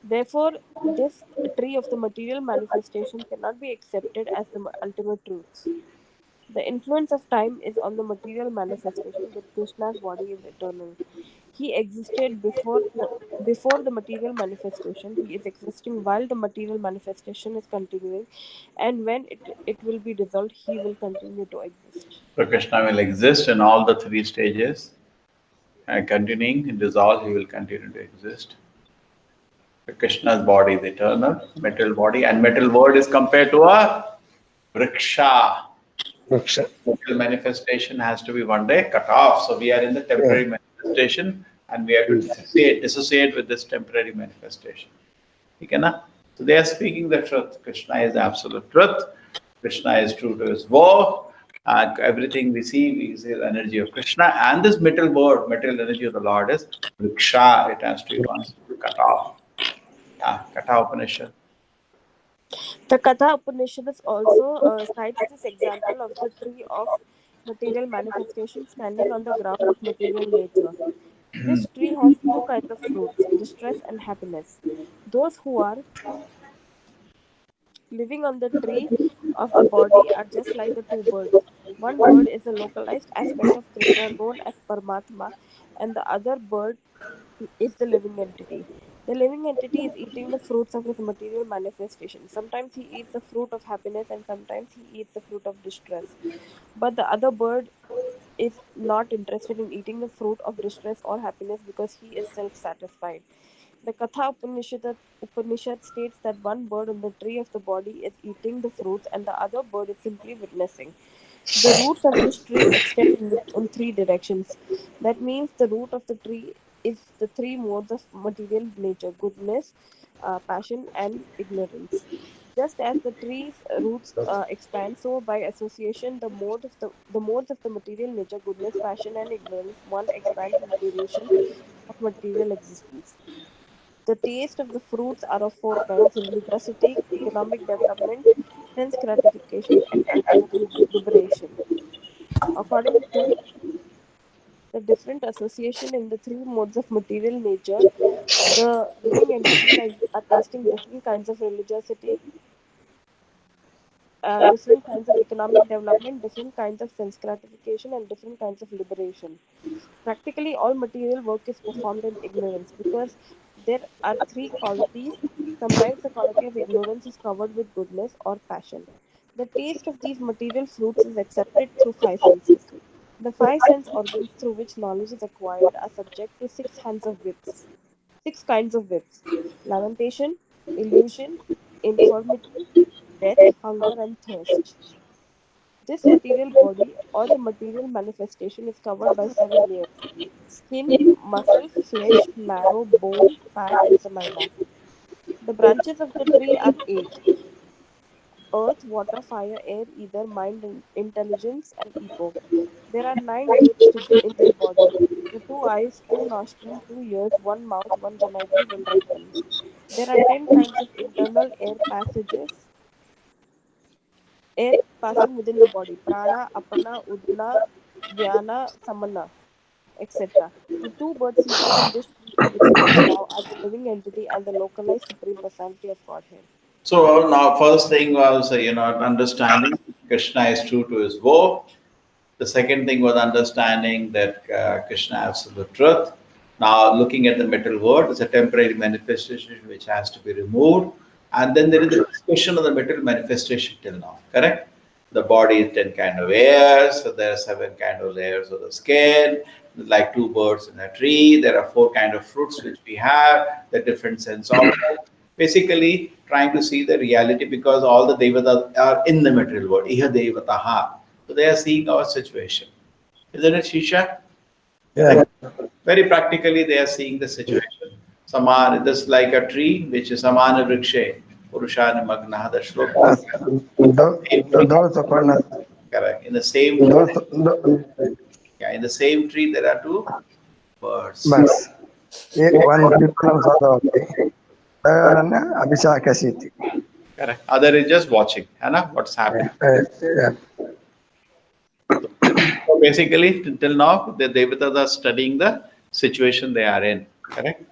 Therefore, this tree of the material manifestation cannot be accepted as the ultimate truth. The influence of time is on the material manifestation, but Krishna's body is eternal. He existed before the material manifestation. He is existing while the material manifestation is continuing, and when it will be dissolved, he will continue to exist. So Krishna will exist in all the three stages. And continuing in dissolve, he will continue to exist. So Krishna's body is eternal, metal body, and metal world is compared to a vriksha. Moksha. Total manifestation has to be one day cut off. So we are in the Yeah. temporary manifestation and we have to Yes. dissociate with this temporary manifestation. Okay, na? So they are speaking the truth. Krishna is the absolute truth. Krishna is true to his vow. Everything we see is the energy of Krishna. And this material word, material energy of the Lord is Vriksha. It has to be once cut off. Yeah, Katha Upanishad. The Katha Upanishad also cites this example of the tree of material manifestation standing on the ground of material nature. This tree has two kinds of fruits: distress and happiness. Those who are living on the tree of the body are just like the two birds. One bird is a localized aspect of Krishna known as Paramatma, and the other bird is the living entity. The living entity is eating the fruits of his material manifestation. Sometimes he eats the fruit of happiness and sometimes he eats the fruit of distress. But the other bird is not interested in eating the fruit of distress or happiness because he is self satisfied. The Upanishad states that one bird on the tree of the body is eating the fruits and the other bird is simply witnessing. The roots of this tree extend in three directions. That means the root of the tree is the three modes of material nature: goodness, passion, and ignorance. Just as the tree's roots expand, so by association, the modes of the material nature, goodness, passion, and ignorance, one expands in the duration of material existence. The taste of the fruits are of four kinds: religiosity, economic development, sense gratification, and ultimately liberation. According to the different association in the three modes of material nature, the living entities are tasting different kinds of religiosity, different kinds of economic development, different kinds of sense gratification, and different kinds of liberation. Practically all material work is performed in ignorance because there are three qualities. Sometimes the quality of ignorance is covered with goodness or passion. The taste of these material fruits is accepted through five senses. The five sense organs through which knowledge is acquired are subject to six kinds of whips: lamentation, illusion, infirmity, death, hunger, and thirst. This material body or the material manifestation is covered by seven layers: skin, muscle, flesh, marrow, bone, fat, and saliva. The branches of the tree are eight: earth, water, fire, air, ether, mind, and intelligence, and ego. There are nine ribs in their body: the two eyes, two nostrils, two ears, one mouth, one genital, one rectum. There are 10 kinds of internal air passing within the body: prana, apana, udana, vyana, samana, etc. The two birds seated in this tree from which speaks now are the living entity and the localized supreme personality of Godhead. So now, first thing was understanding Krishna is true to his vow. The second thing was understanding that Krishna is absolute truth. Now, looking at the material world, it's a temporary manifestation which has to be removed. And then there is a discussion of the material manifestation till now, correct? The body is 10 kind of layers, so there are seven kind of layers of the skin, like two birds in a tree. There are four kind of fruits which we have, the different sense organs. Basically, trying to see the reality because all the devatas are in the material world. Iha devataha. So they are seeing our situation. Isn't it, Shisha? Yeah. Very practically, they are seeing the situation. Saman, this like a tree, which is Samana Vrikshe, Purushani Magnaha, the shloka. Same tree. Those upon us, Correct. In the same tree, those yeah, in the same tree, there are two birds. bus. One Vikram Sadavati, Dayananya Abhishakasiti. Correct. Other is just watching, Hannah, what's happening. Yeah. So basically, till now, the Devatas are studying the situation they are in. Correct?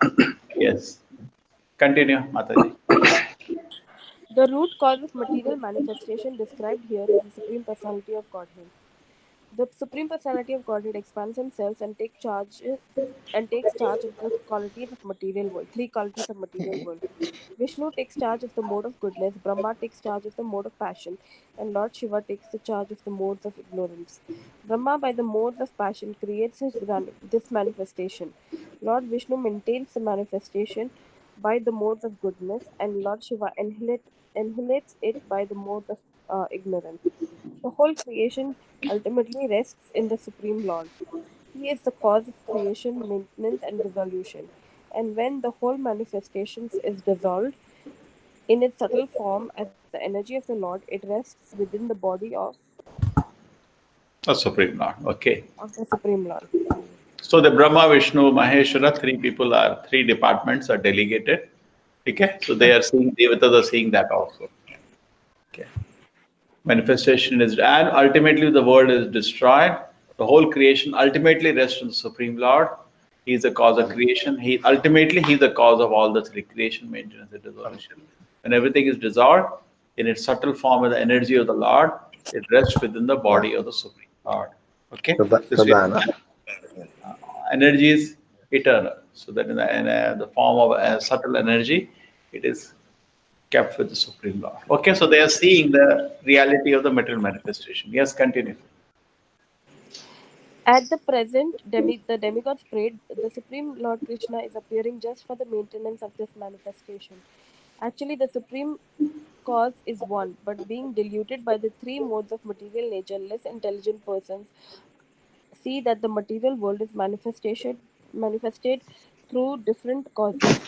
Yes. Continue, Mataji. The root cause of material manifestation described here is the Supreme Personality of Godhead. The Supreme Personality of Godhead expands himself and takes charge of the qualities of material world. Three qualities of material world. Vishnu takes charge of the mode of goodness, Brahma takes charge of the mode of passion, and Lord Shiva takes the charge of the modes of ignorance. Brahma, by the modes of passion, creates this manifestation. Lord Vishnu maintains the manifestation by the modes of goodness, and Lord Shiva annihilates it by the mode of ignorance. The whole creation ultimately rests in the Supreme Lord. He is the cause of creation, maintenance, and dissolution. And when the whole manifestations is dissolved in its subtle form as the energy of the Lord, it rests within the body The Supreme Lord. Okay. of the Supreme Lord. So the Brahma, Vishnu, Maheshwara, three people are, three departments are delegated. Okay. So they are seeing, Devatas are seeing that also. Okay. Manifestation is, and ultimately the world is destroyed. The whole creation ultimately rests on the Supreme Lord. He is the cause of creation. He is the cause of all the three: creation, maintenance, and dissolution. When everything is dissolved in its subtle form of the energy of the Lord, it rests within the body of the Supreme Lord. Okay, this way Pradana. energy is eternal. So that in the form of a subtle energy, it is kept with the Supreme Lord. Okay, so they are seeing the reality of the material manifestation. Yes, continue. At the present, the demigods prayed, the Supreme Lord Krishna is appearing just for the maintenance of this manifestation. Actually, the Supreme Cause is one, but being diluted by the three modes of material nature, less intelligent persons see that the material world is manifested through different causes.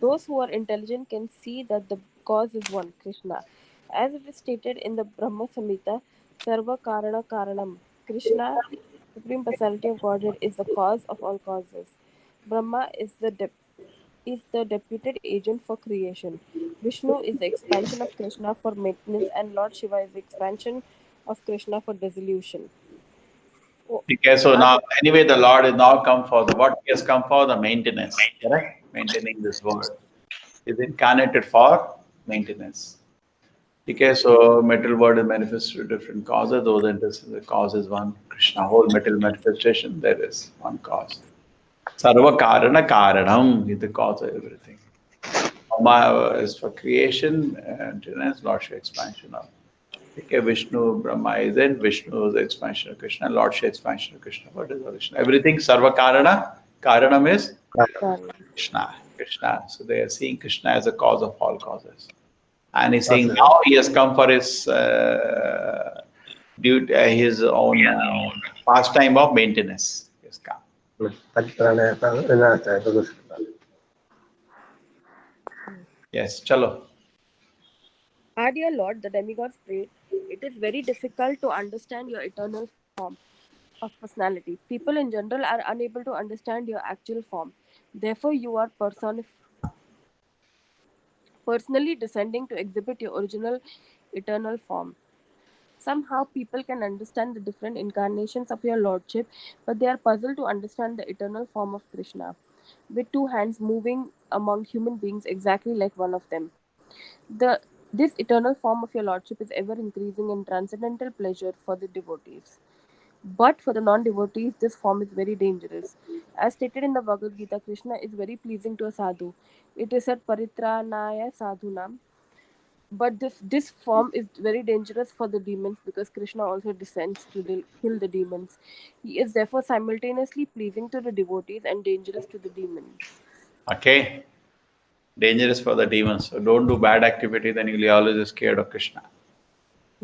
Those who are intelligent can see that the cause is one, Krishna. As it is stated in the Brahma Samhita, Sarva Karana Karanam. Krishna, Supreme Personality of Godhead, is the cause of all causes. Brahma is the deputed agent for creation. Vishnu is the expansion of Krishna for maintenance, and Lord Shiva is the expansion of Krishna for dissolution. Oh, Okay, so are now the anyway, the Lord is now come for the what? He has come for the maintenance, correct? Maintaining this world. Is incarnated for maintenance. Okay, so metal world is manifested to different causes. Those the cause is one. Krishna, whole metal manifestation, there is one cause. Sarva Karana Karanam is the cause of everything. Brahma is for creation, and maintenance, Lordship expansion of. Okay, Vishnu, Brahma is in, Vishnu is the expansion of Krishna, Lordship expansion of Krishna. What is Krishna? Everything Sarva Karana. Karanam is Karana? Krishna. Krishna. So they are seeing Krishna as a cause of all causes. And he's saying Okay. now he has come for his his own pastime of maintenance. He has come. Yes, chalo. Our dear Lord, the demigods prayed, it is very difficult to understand your eternal form of personality. People in general are unable to understand your actual form. Therefore, you are personally descending to exhibit your original eternal form. Somehow, people can understand the different incarnations of your Lordship, but they are puzzled to understand the eternal form of Krishna, with two hands moving among human beings exactly like one of them. This eternal form of your Lordship is ever increasing in transcendental pleasure for the devotees. But for the non devotees, this form is very dangerous. As stated in the Bhagavad Gita, Krishna is very pleasing to a sadhu. It is said Paritranaya Sadhunam. But this form is very dangerous for the demons because Krishna also descends to kill the demons. He is therefore simultaneously pleasing to the devotees and dangerous to the demons. Okay. Dangerous for the demons. So don't do bad activity, then you'll be always scared of Krishna.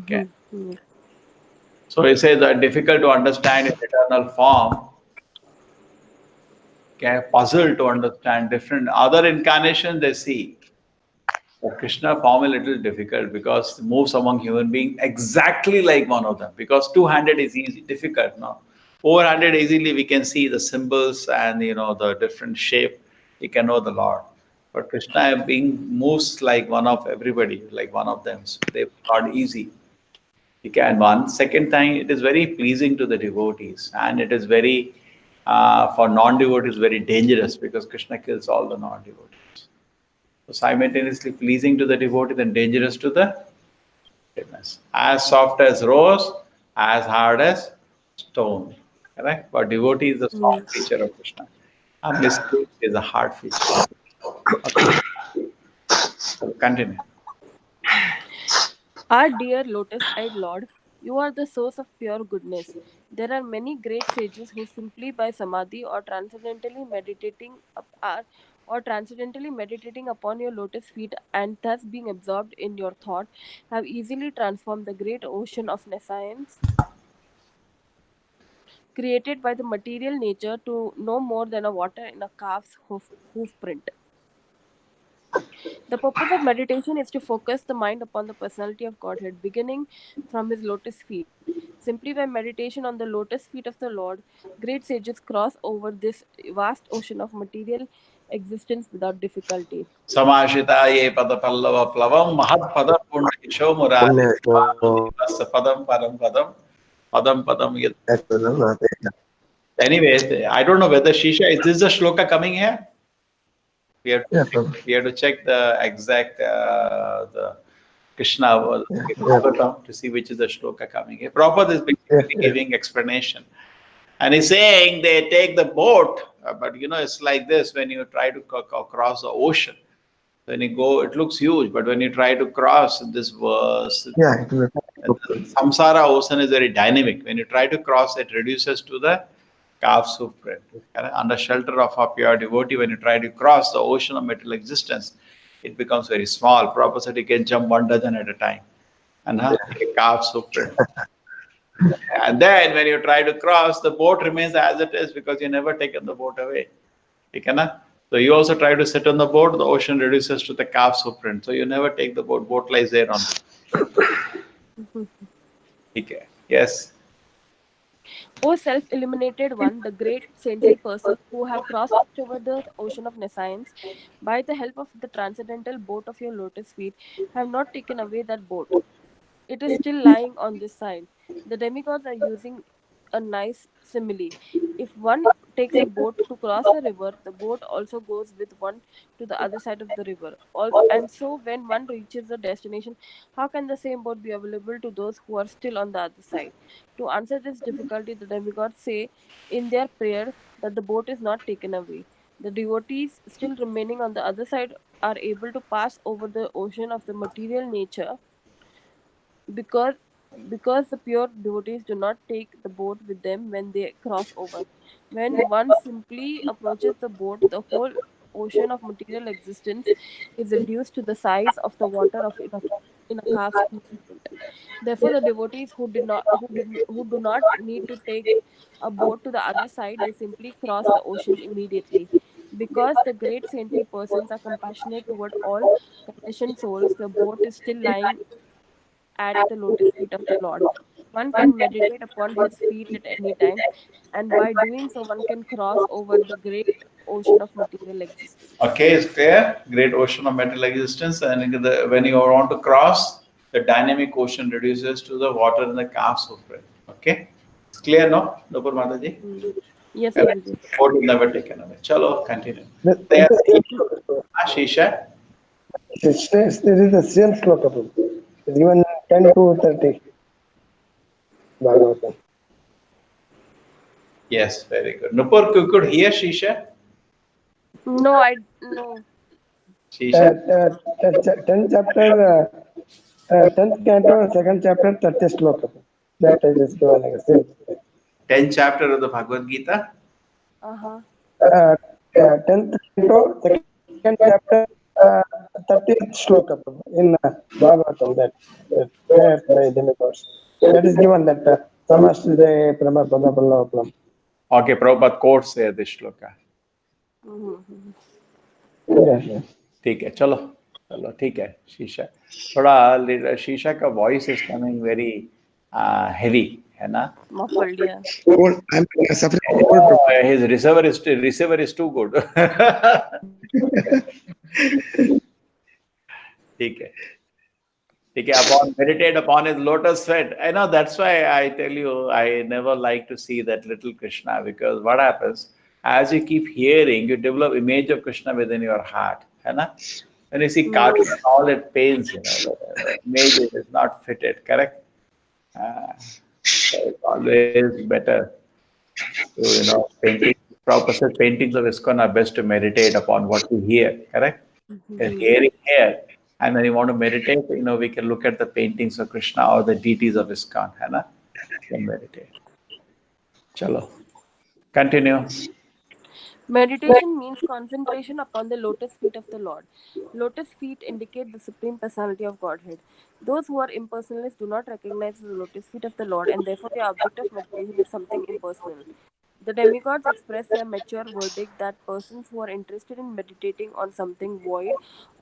Okay. Mhm. So he says that difficult to understand in eternal form. Okay, puzzled to understand different other incarnations they see. But Krishna form a little difficult because moves among human beings exactly like one of them. Because two-handed is easy, difficult. No, four-handed easily we can see the symbols and the different shape. We can know the Lord. But Krishna being moves like one of everybody, like one of them. So they not easy. You can one. Second time, it is very pleasing to the devotees, and it is very for non-devotees very dangerous because Krishna kills all the non-devotees. So simultaneously pleasing to the devotee and dangerous to the witness. As soft as rose, as hard as stone. Correct? But devotee is the soft Yes. feature of Krishna. And mistake is a hard feature. Okay. So continue. Our dear lotus eyed Lord, you are the source of pure goodness. There are many great sages who simply by samadhi or transcendentally meditating upon your lotus feet and thus being absorbed in your thought have easily transformed the great ocean of nescience created by the material nature to no more than a water in a calf's hoof print. The purpose of meditation is to focus the mind upon the personality of Godhead, beginning from his lotus feet. Simply by meditation on the lotus feet of the Lord, great sages cross over this vast ocean of material existence without difficulty. Samashita ye pada pallava plavam mahat pada purnakisho murari padam param padam padam padam yad. Anyways, I don't know whether Shisha, is this the shloka coming here? We have to Yes, check, Prabhu. we have to check the exact the Krishna Yeah, yeah, Bhagavatam to see which is the shloka coming here. Prabhupada is yes, basically yes. giving explanation. And he's saying they take the boat, but it's like this when you try to cross the ocean. When you go, it looks huge, but when you try to cross this verse, Yeah, it will. the samsara ocean is very dynamic. When you try to cross, it reduces to the calf soup print. Under shelter of a pure devotee, when you try to cross the ocean of material existence, it becomes very small. Prabhupada said you can jump 1 dozen at a time. And a calf soup print. And then when you try to cross, the boat remains as it is because you never taken the boat away. So you also try to sit on the boat, the ocean reduces to the calf print. So you never take the boat, boat lies there on. Okay. Yes. O self-illuminated one, the great saintly persons who have crossed over the ocean of nescience by the help of the transcendental boat of your lotus feet, have not taken away that boat. It is still lying on this side. The demigods are using a nice simile. If one takes a boat to cross a river, the boat also goes with one to the other side of the river. And so, when one reaches the destination, how can the same boat be available to those who are still on the other side? To answer this difficulty, the demigods say in their prayer that the boat is not taken away. The devotees still remaining on the other side are able to pass over the ocean of the material nature because the pure devotees do not take the boat with them when they cross over. When one simply approaches the boat, the whole ocean of material existence is reduced to the size of the water of in a calf's foot. Therefore, the devotees who do not need to take a boat to the other side, they simply cross the ocean immediately. Because the great saintly persons are compassionate toward all conditioned souls, the boat is still lying at the lotus feet of the Lord. One can meditate upon his feet at any time, and by doing so, one can cross over the great ocean of material existence. Okay, it's clear. Great ocean of material existence, and when you want to cross, the dynamic ocean reduces to the water in the calf print. Okay, it's clear, no, Nupur Mataji? Hmm. Yes, Correct. Prabhuji. Boat is never taken away. Chalo, continue. In Yes. the same sloka, Shisha. there is the same sloka, Prabhu. It's given 10 to 30, Bhagavatam. Yes, very good. Nupur, you could hear Shisha? No, I no. Shisha? 10 chapter, 10th canto, second chapter, 30 sloka. That is just given like a same. 10th chapter of the Bhagavad Gita. Uh huh. Uh, 10th canto, second chapter, uh, 30th sloka in Bhagavatam, that prayer by demigods. That is given that Samastide Pramapada Pallavapalam. Okay, Prabhupada quotes there this shloka. Mm-hmm. Yes, yes. ठीक है चलो चलो ठीक है शीशा थोड़ा शीशा का voice is coming very heavy है ना Muffled, yeah. Cold. I'm suffering from cold. his receiver is too good ठीक है upon meditate upon his lotus feet. I know that's why I tell you I never like to see that little Krishna, because what happens as you keep hearing, you develop image of Krishna within your heart. Hai na? When you see cartoon and all, it pains, the image is not fitted, correct? So it's always better to, painting, proper paintings of ISKCON are best to meditate upon what we hear, correct? You're hearing here, and when you want to meditate, we can look at the paintings of Krishna or the deities of ISKCON, है ना? Can meditate. Chalo. Continue. Meditation means concentration upon the lotus feet of the Lord. Lotus feet indicate the Supreme Personality of Godhead. Those who are impersonalists do not recognize the lotus feet of the Lord, and therefore their object of meditation is something impersonal. The demigods express their mature verdict that persons who are interested in meditating on something void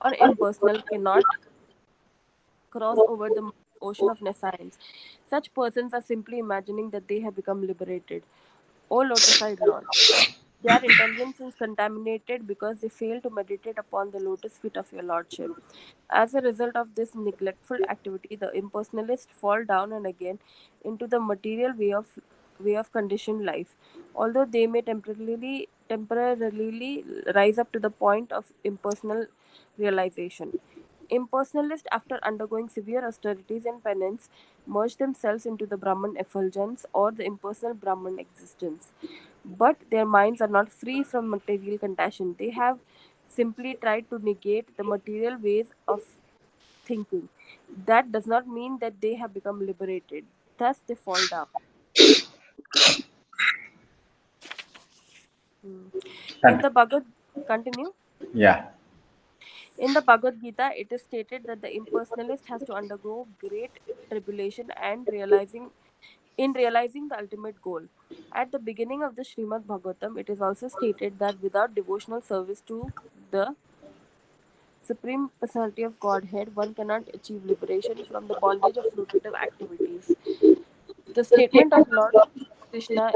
or impersonal cannot cross over the ocean of nescience. Such persons are simply imagining that they have become liberated. O lotus-eyed Lord, their intelligence is contaminated because they fail to meditate upon the lotus feet of your lordship. As a result of this neglectful activity, the impersonalists fall down and again into the material way of conditioned life. Although they may temporarily rise up to the point of impersonal realization. Impersonalists, after undergoing severe austerities and penance, merge themselves into the Brahman effulgence or the impersonal Brahman existence. But their minds are not free from material contagion. They have simply tried to negate the material ways of thinking. That does not mean that they have become liberated. Thus, they fall down. Hmm. In Continue. the Bhagavad Continue. Yeah. In the Bhagavad Gita, it is stated that the impersonalist has to undergo great tribulation and realizing the ultimate goal. At the beginning of the Srimad Bhagavatam, it is also stated that without devotional service to the Supreme Personality of Godhead, one cannot achieve liberation from the bondage of fruitive activities. The statement of Lord Krishna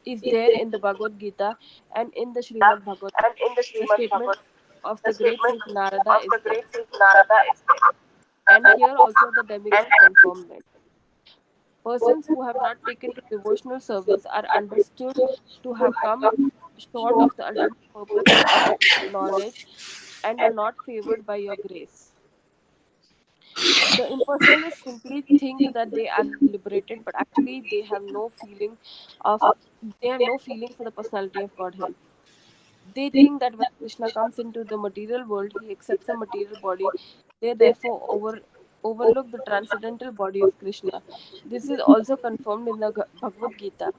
is there in the Bhagavad Gita and in the Srimad Bhagavatam. The statement of the great saint Narada is there. And here also the demigod confirmed it. Persons who have not taken to devotional service are understood to have come short of the ultimate purpose of knowledge and are not favored by your grace. The impersonalists simply think that they are liberated, but actually of they have no feeling for the personality of Godhead. They think that when Krishna comes into the material world, he accepts a material body. They therefore overlook the transcendental body of Krishna. This is also confirmed in the Bhagavad Gita.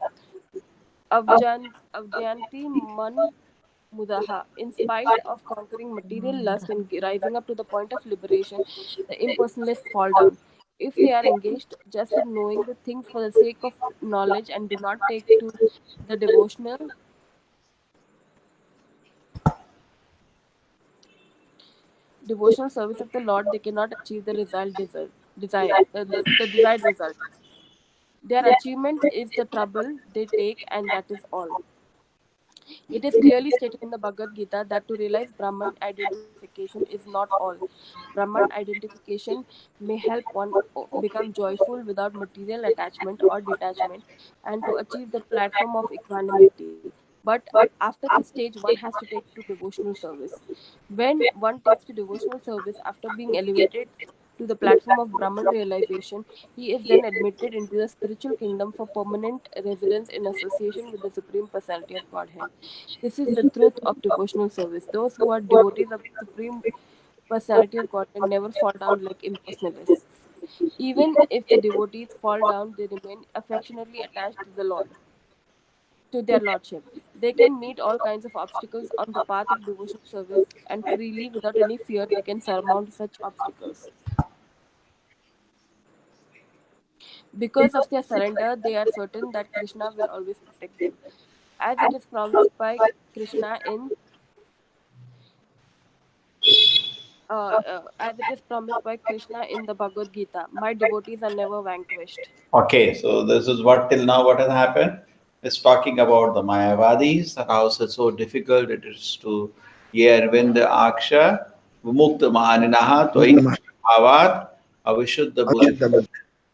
Avjayanti man mudaha. In spite of conquering material lust and rising up to the point of liberation, the impersonalists fall down. If they are engaged just in knowing the things for the sake of knowledge and do not take to the devotional service of the Lord, they cannot achieve the the desired result. Their achievement is the trouble they take, and that is all. It is clearly stated in the Bhagavad Gita that to realize Brahman identification is not all. Brahman identification may help one become joyful without material attachment or detachment and to achieve the platform of equanimity. But after this stage, one has to take to devotional service. When one takes to devotional service after being elevated to the platform of Brahman realization, he is then admitted into the spiritual kingdom for permanent residence in association with the Supreme Personality of Godhead. This is the truth of devotional service. Those who are devotees of the Supreme Personality of Godhead never fall down like impersonalists. Even if the devotees fall down, they remain affectionately attached to the Lord, to their Lordship. They can meet all kinds of obstacles on the path of devotional service, and freely, without any fear, they can surmount such obstacles. Because of their surrender, they are certain that Krishna will always protect them. As it is promised by Krishna in as it is promised by Krishna in the Bhagavad Gita, my devotees are never vanquished. Okay, so this is what till now what has happened. It's talking about the Mayavadis and how it's so difficult it is to hear when the Aksha Vimukta Mahaninaha Twai Bhavat Avishuddha Buddhi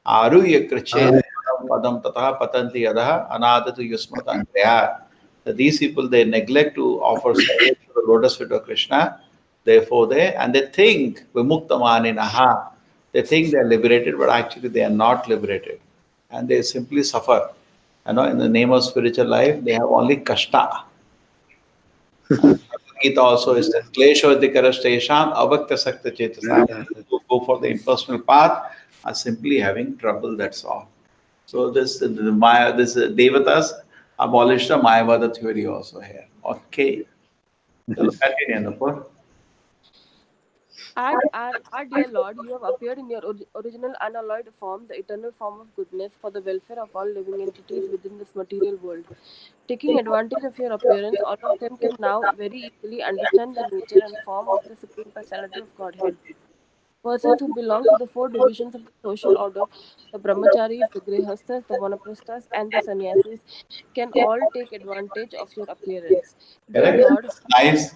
Aruya Kriche Padam Tata Patanti Yadaha Anadatu Yusmatantaya. That these people they neglect to offer service to the lotus feet of Krishna. Therefore they think Vimukta Mahaninaha. They think they are liberated, but actually they are not liberated. And they simply suffer. In the name of spiritual life, they have only kashta. Gita also is that kleshodhikarastesham avakta sakta chetasam. Who go for the impersonal path are simply having trouble, that's all. So this Devatas abolished the Mayavada theory also here. Okay. So continue, Nupur. Our dear Lord, you have appeared in your original unalloyed form, the eternal form of goodness, for the welfare of all living entities within this material world. Taking advantage of your appearance, all of them can now very easily understand the nature and form of the Supreme Personality of Godhead. Persons who belong to the four divisions of the social order, the brahmacharis, the grihasthas, the vanaprasthas, and the sannyasis, can all take advantage of your appearance. Dear Correct? Lord, Nice.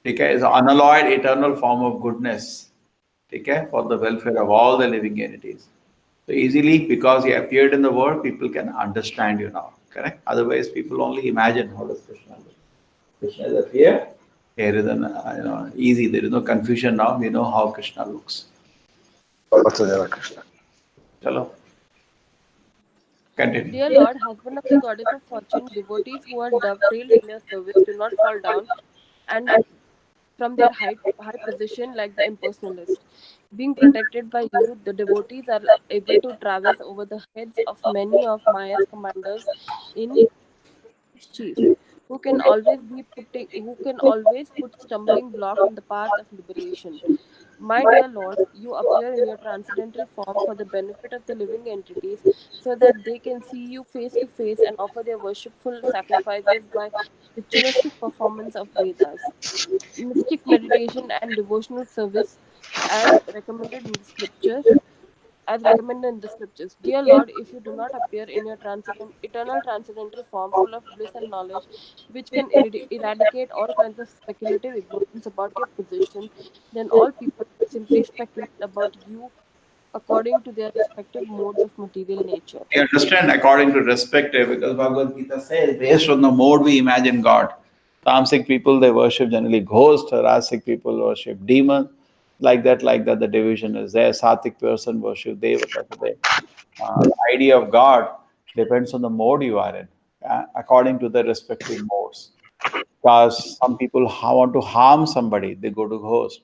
Okay, is unalloyed eternal form of goodness. Okay, for the welfare of all the living entities. So easily, because you appeared in the world, people can understand you now. Correct? Otherwise, people only imagine how does Krishna look. Krishna is appear. Here is an easy. There is no confusion now. We know how Krishna looks. Vasudeva Krishna. Chalo, continue. Dear Lord, husband of the goddess of fortune, devotees who are dovetailed in your service do not fall down and from their high position like the impersonalist. Being protected by you, the devotees are able to traverse over the heads of many of Maya's commanders in mischief. who can always put stumbling block in the path of liberation. My dear Lord, you appear in your transcendental form for the benefit of the living entities so that they can see you face to face and offer their worshipful sacrifices by ritualistic performance of Vedas, mystic meditation, and devotional service as recommended in the scriptures as recommended in the scriptures. Dear Lord, if you do not appear in your eternal transcendental form, full of bliss and knowledge, which can eradicate all kinds of speculative ignorance about your position, then all people will simply speculate about you according to their respective modes of material nature. You understand? According to perspective, because Bhagavad Gita says, based on the mode we imagine God. Tamasic people, they worship generally ghosts, Rasic people worship demons. Like that, the division is there. Sattvic person worship Devata. So the idea of God depends on the mode you are in, according to the respective modes. Because some people want to harm somebody, they go to ghost.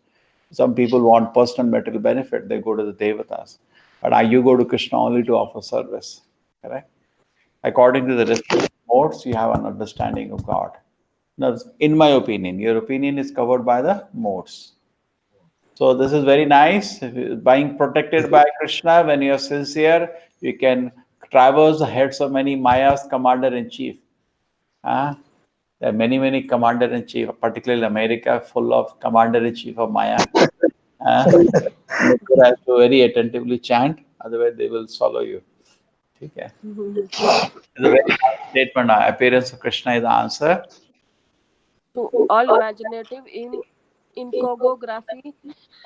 Some people want personal material benefit, they go to the devatas. But you go to Krishna only to offer service. Correct? According to the respective modes, you have an understanding of God. Now, in my opinion, your opinion is covered by the modes. So this is very nice. Being protected by Krishna, when you are sincere, you can traverse the heads of many Mayas commander in chief. There are many, many commander in chief, particularly America, full of commander in chief of Maya. Uh, you have to very attentively chant, otherwise they will swallow you. Okay. It's a very nice statement. Appearance of Krishna is the answer. To all imaginative incogography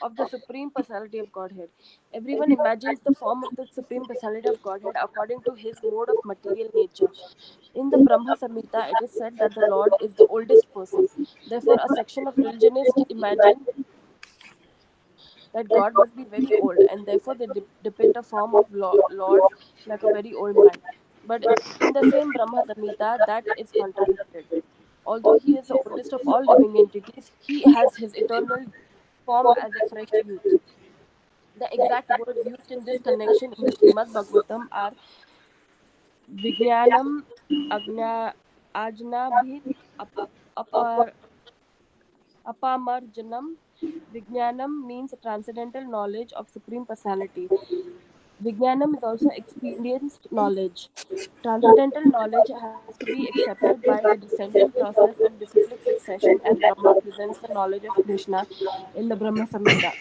of the Supreme Personality of Godhead. Everyone imagines the form of the Supreme Personality of Godhead according to his mode of material nature. In the Brahma Samhita, it is said that the Lord is the oldest person. Therefore, a section of religionists imagine that God must be very old, and therefore they depict a form of Lord like a very old man. But in the same Brahma Samhita, that is contradicted. Although he is the oldest of all living entities, he has his eternal form as a fresh youth. The exact words used in this connection in the Srimad Bhagavatam are Vijnanam Agna Ajnabhit Apar Apamarjanam. Vijnanam means transcendental knowledge of Supreme Personality. Vijnanam is also experienced knowledge. Transcendental knowledge has to be accepted by the descending process and disciplic succession as Brahma presents the knowledge of Krishna in the Brahma Samhita.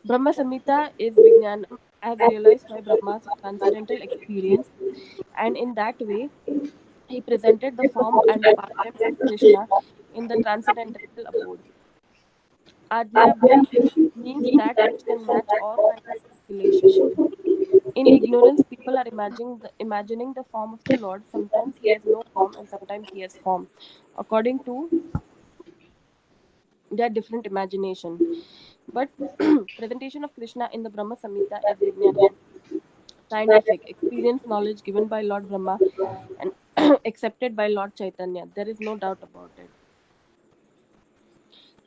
Brahma Samhita is Vijnanam as realized by Brahma's transcendental experience, and in that way, he presented the form and the pastimes of Krishna in the transcendental abode. Ajnabhit means that which can match all kinds of speculation. In ignorance, people are imagining the form of the Lord. Sometimes he has no form and sometimes he has form, according to their different imagination. But presentation of Krishna in the Brahma Samhita is Vijnanam, scientific, experience knowledge given by Lord Brahma and accepted by Lord Chaitanya. There is no doubt about it.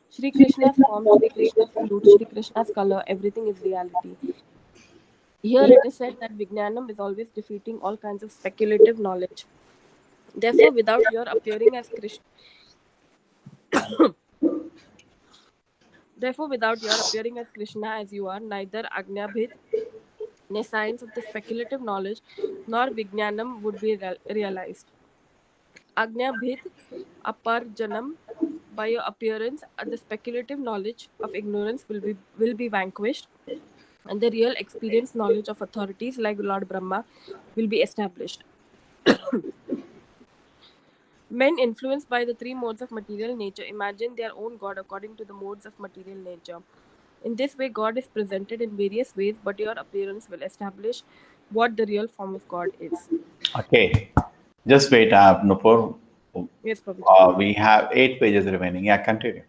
Sri Krishna's form, Sri Krishna's flute, Sri Krishna's color, everything is reality. Here it is said that Vijnanam is always defeating all kinds of speculative knowledge. Therefore, without your appearing as Krishna, therefore, without your appearing as Krishna as you are, neither Ajnabhit, nor science of the speculative knowledge, nor Vijnanam would be realized. Ajnabhit Aparjanam, by your appearance, the speculative knowledge of ignorance will be vanquished, and the real experience knowledge of authorities like Lord Brahma will be established. Men influenced by the three modes of material nature imagine their own God according to the modes of material nature. In this way, God is presented in various ways, but your appearance will establish what the real form of God is. Okay. Just wait, Nupur. Yes, Prabhuji. We have 8 pages remaining. Yeah, continue.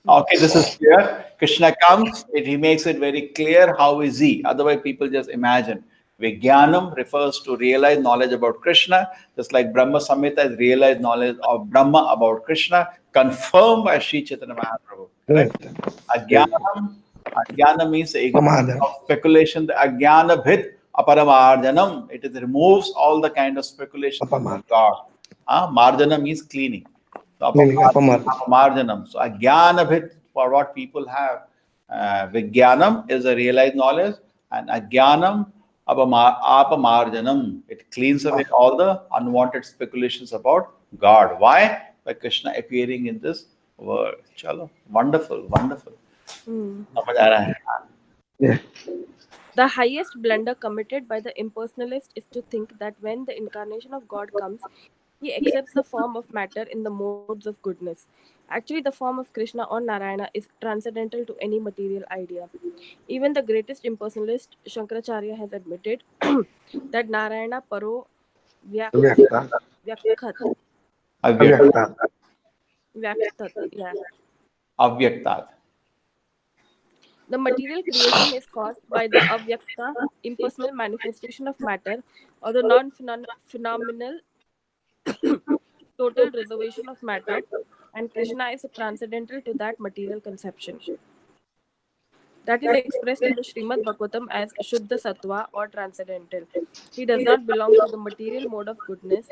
Okay, this is clear. Krishna comes, he makes it very clear how is he. Otherwise, people just imagine. Vijnanam refers to realized knowledge about Krishna, just like Brahma Samhita is realized knowledge of Brahma about Krishna, confirmed by Sri Chaitanya Mahaprabhu. Correct? Ajnanam, Ajnana means ignorance Pramada. of speculation. The Ajnana Bhit Aparamarjanam. It removes all the kind of speculation about Apamad. God. Marjana means cleaning. So Meaning apamar. marjanam. So ajnanabhit, for what people have, vijnanam is a realized knowledge, and ajnanam apamarjanam. It cleans away all the unwanted speculations about God. Why? By Krishna appearing in this world. Chalo, wonderful, wonderful. Hmm. समझ आ रहा है? Yeah. The highest blunder committed by the impersonalist is to think that when the incarnation of God comes, he accepts the form of matter in the modes of goodness. Actually, the form of Krishna or Narayana is transcendental to any material idea. Even the greatest impersonalist, Shankaracharya, has admitted that Narayana Paro Vyak, Avyakta. Vyakhat, Avyakt, Avyakta. Vyaktat, yeah. avyaktat. The material creation is caused by the avyakta, impersonal manifestation of matter, or the non phenomenal total reservation of matter, and Krishna is transcendental to that material conception. That is expressed in the Srimad Bhagavatam as Shuddha Sattva or transcendental. He does not belong to the material mode of goodness,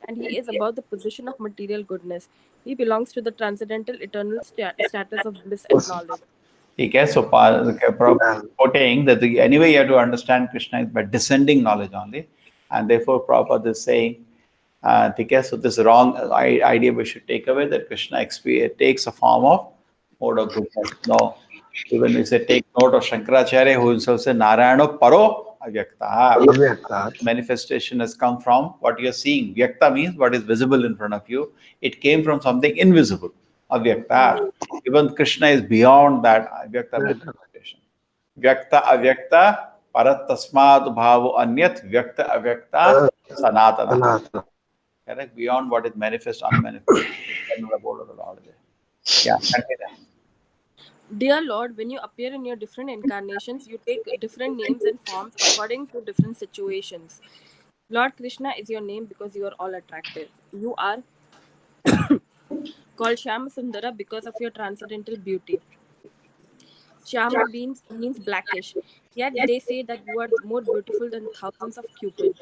and he is above the position of material goodness. He belongs to the transcendental eternal status of bliss and knowledge. Okay, so quoting that anyway you have to understand Krishna is by descending knowledge only, and therefore Prabhupada is saying, okay, so this wrong idea we should take away that Krishna takes a form of mode of goodness. No, even we say take note of Shankaracharya who himself said Narayana Paro Avyakta. Avyakta. Manifestation has come from what you're seeing. Vyakta means what is visible in front of you. It came from something invisible. Avyakta. Even Krishna is beyond that Avyakta manifestation. Vyakta Avyakta Paratasmad Bhavo Anyat Vyakta Avyakta Sanatana. Sanatana. Correct? Beyond what is manifest, unmanifest. Yeah, continue. Dear Lord, when you appear in your different incarnations, you take different names and forms according to different situations. Lord Krishna is your name because you are all attractive. You are called Shyama Sundara because of your transcendental beauty. Shyama means blackish, yet they say that you are more beautiful than thousands of cupids.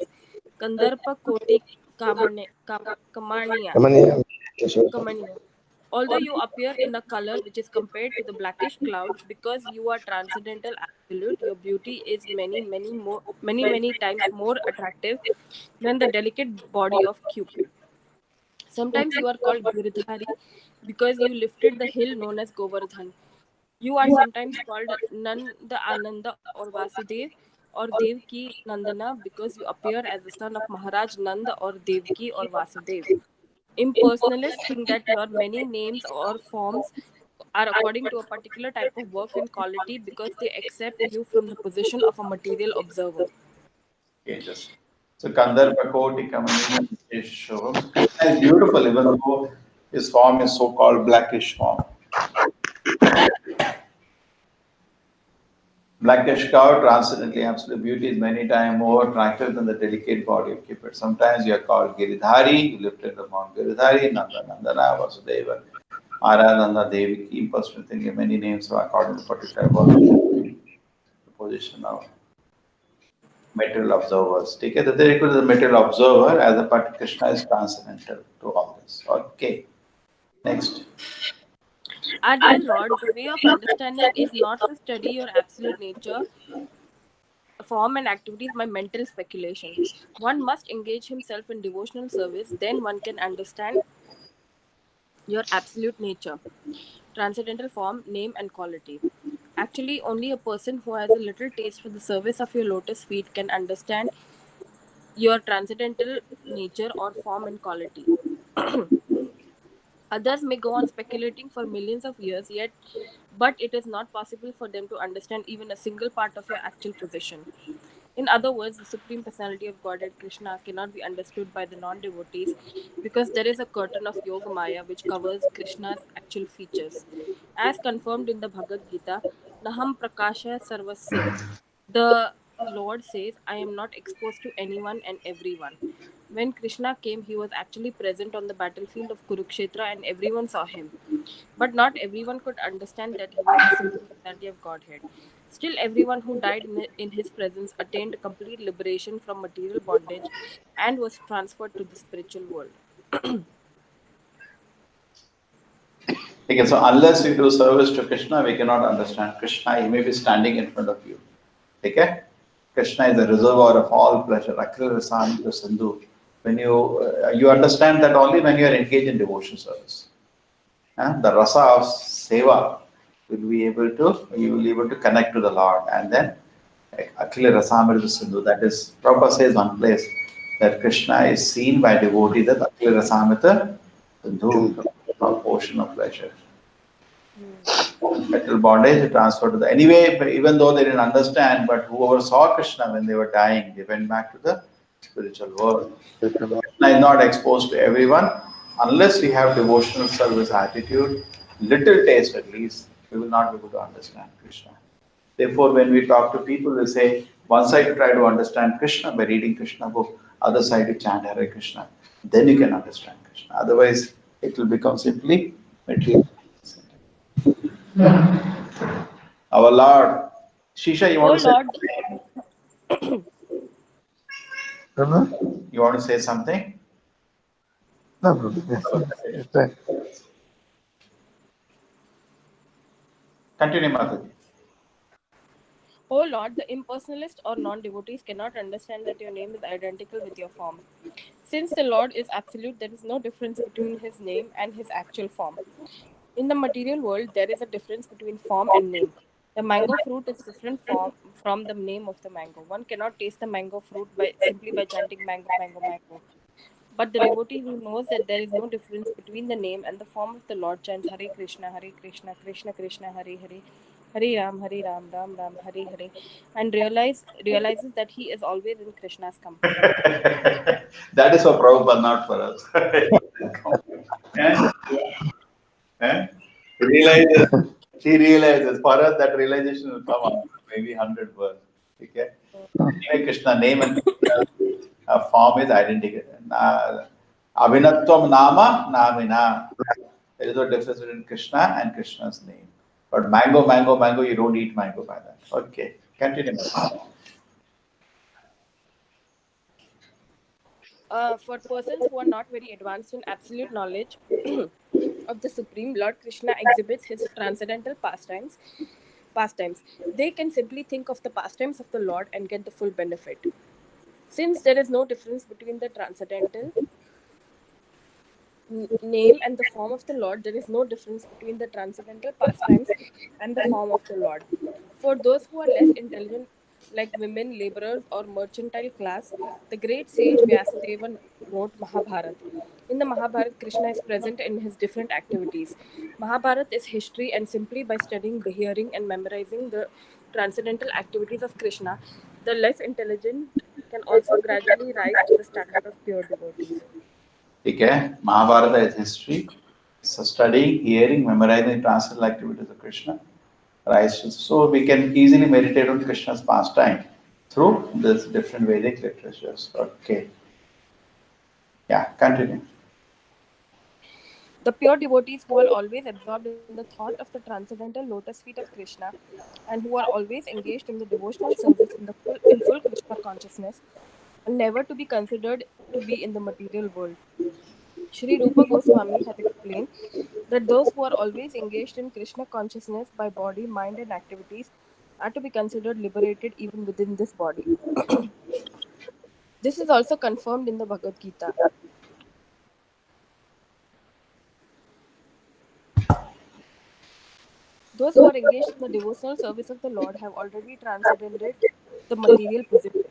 Kandarpa Koti Kamaniya. Kamaniya. Kamaniya. Although you appear in a color which is compared to the blackish cloud, because you are transcendental absolute, your beauty is many times more attractive than the delicate body of Cupid. Sometimes you are called Giridhari because you lifted the hill known as Govardhan. You are sometimes called Nanda Ananda or Vasudev or Devki Nandana because you appear as the son of Maharaj Nanda or Devki or Vasudev. Impersonalists think that your many names or forms are according to a particular type of work and quality because they accept you from the position of a material observer. Okay, just so Kandharpa Koti Kamaniya Shobham. So Krishna is beautiful even though his form is so called blackish form. Blackish cow, transcendently absolute beauty is many times more attractive than the delicate body of Cupid. Sometimes you are called Giridhari, you lifted the Mount Giridhari, Nanda Nandana, Vasudeva, Nanda Devi, keep us within many names according to particular position of material observers. Take it that they equal to the material observer as a part Krishna is transcendental to all this. Okay. Next. Our dear Lord, the way of understanding is not to study your absolute nature, form, and activities by mental speculation. One must engage himself in devotional service, then one can understand your absolute nature, transcendental form, name, and quality. Actually, only a person who has a little taste for the service of your lotus feet can understand your transcendental nature or form and quality. Others may go on speculating for millions of years, yet, but it is not possible for them to understand even a single part of your actual position. In other words, the Supreme Personality of Godhead Krishna cannot be understood by the non devotees because there is a curtain of Yoga Maya which covers Krishna's actual features. As confirmed in the Bhagavad Gita, Naham Prakasha Sarvasya. The Lord says, I am not exposed to anyone and everyone. When Krishna came, he was actually present on the battlefield of Kurukshetra and everyone saw him. But not everyone could understand that he was the Supreme Personality of Godhead. Still, everyone who died in his presence attained complete liberation from material bondage and was transferred to the spiritual world. Okay, so unless we do service to Krishna, we cannot understand Krishna. He may be standing in front of you. Okay? Krishna is the reservoir of all pleasure. Akhil Rasami to Sindhu. When you understand that only when you are engaged in devotion service. The rasa of seva you will be able to connect to the Lord. And then Akhil Rasamrita Sindhu, that is, Prabhupada says one place that Krishna is seen by devotees as Akhil Rasamrita Sindhu, the ocean of pleasure. Metal bondage transferred to the anyway, even though they didn't understand, but whoever saw Krishna when they were dying, they went back to the spiritual world. Krishna is not exposed to everyone unless we have devotional service attitude, little taste at least, we will not be able to understand Krishna. Therefore, when we talk to people, we say one side you try to understand Krishna by reading Krishna book, other side you chant Hare Krishna. Then you can understand Krishna. Otherwise, it will become simply material. Our Lord. Shisha, you Oh want to say Lord, something? Prabhu? You want to say something? No, Prabhu. Yes, right. Continue, Mataji. oh Lord, the impersonalist or non-devotees cannot understand that your name is identical with your form. Since the Lord is absolute, there is no difference between his name and his actual form. In the material world, there is a difference between form and name. The mango fruit is different from the name of the mango. One cannot taste the mango fruit simply by chanting mango, mango, mango. But the devotee who knows that there is no difference between the name and the form of the Lord chants Hare Krishna, Krishna Krishna, Hare Hare, Hare Ram, Ram Ram, Hare Hare, and realizes that he is always in Krishna's company. That is for Prabhupada, not for us. Eh? Eh? He realizes, he realizes. For us, that realization will come after maybe 100 words. Okay? Anyway, Krishna name and Krishna form is identical. Avinatvam nama namina. There is no difference between Krishna and Krishna's name. But mango, mango, mango, you don't eat mango by that. Okay, continue. For persons who are not very advanced in absolute knowledge of the Supreme Lord, Krishna exhibits his transcendental pastimes. They can simply think of the pastimes of the Lord and get the full benefit. Since there is no difference between the transcendental name and the form of the Lord, there is no difference between the transcendental pastimes and the form of the Lord. For those who are less intelligent, like women, laborers, or mercantile class, the great sage Vyasadeva wrote Mahabharata. In the Mahabharata, Krishna is present in his different activities. Mahabharata is history, and simply by studying, hearing, and memorizing the transcendental activities of Krishna, the less intelligent can also gradually rise to the standard of pure devotees. Okay, Mahabharata is history. So studying, hearing, memorizing transcendental activities of Krishna. Right. So we can easily meditate on Krishna's pastime through this different Vedic literatures. Okay. Yeah, continue. The pure devotees who are always absorbed in the thought of the transcendental lotus feet of Krishna and who are always engaged in the devotional service in full Krishna consciousness are never to be considered to be in the material world. Sri Rupa Goswami has explained that those who are always engaged in Krishna consciousness by body, mind, and activities are to be considered liberated even within this body. This is also confirmed in the Bhagavad Gita. Those who are engaged in the devotional service of the Lord have already transcended the material position.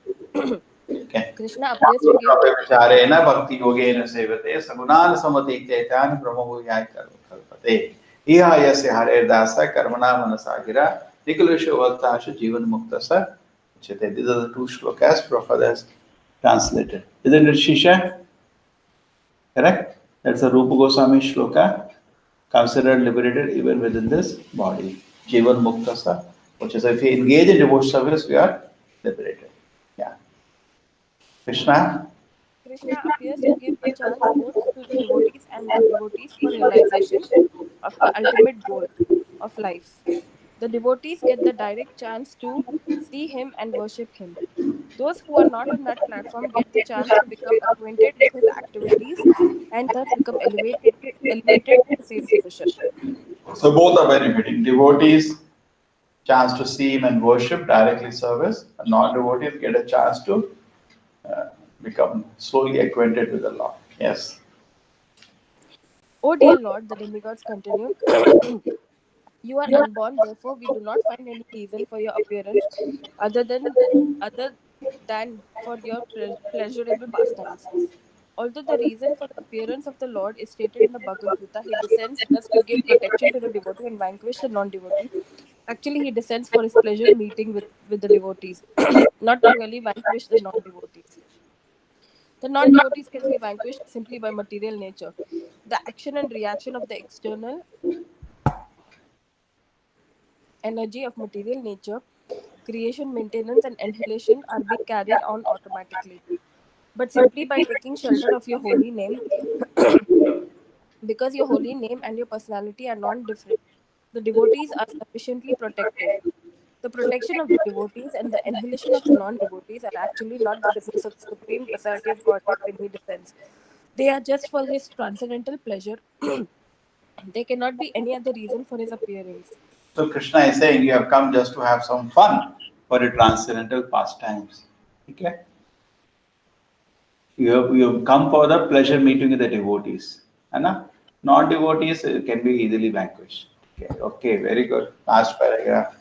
Okay. Krishna appears to give Vichareణ bhakti yogena sevate sagunan samatityayan brahmabhuyai kalpate. Iha yasya hare dasa karmana manasagira nikulasya valtasha jivan muktasa. These are the two shlokas Prabhupada has translated. Isn't it, Shisha? Correct? That's a Rupa Goswami shloka. Considered liberated even within this body. Jivan muktasa. Which is if we engage in devotional service, we are liberated. Yeah. Krishna. Krishna appears to give a chance both to the devotees and non-devotees for realization of the ultimate goal of life. The devotees get the direct chance to see him and worship him. Those who are not on that platform get the chance to become acquainted with his activities and thus become elevated to the same position. So both are benefiting. Devotees chance to see him and worship directly service, and non-devotees get a chance to uh, become slowly acquainted with the Lord. Yes. O dear Lord, the demigods continue, you are unborn, therefore we do not find any reason for your appearance other than other than for your pleasurable pastimes. Although the reason for the appearance of the Lord is stated in the Bhagavad Gita, he descends just to give protection to the devotee and vanquish the non-devotee. Actually, he descends for his pleasure meeting with the devotees, not to really vanquish the non-devotees. The non-devotees can be vanquished simply by material nature. The action and reaction of the external energy of material nature, creation, maintenance, and annihilation are being carried on automatically. But simply by taking shelter of your holy name, because your holy name and your personality are non different, the devotees are sufficiently protected. The protection of the devotees and the annihilation of the non devotees are actually not the business of the Supreme Personality of Godhead when he descends. They are just for his transcendental pleasure. They cannot be any other reason for his appearance. So Krishna is saying you have come just to have some fun for the transcendental pastimes. Okay? You have come for the pleasure meeting with the devotees. Anna? Non-devotees can be easily vanquished. Okay, very good. Last paragraph.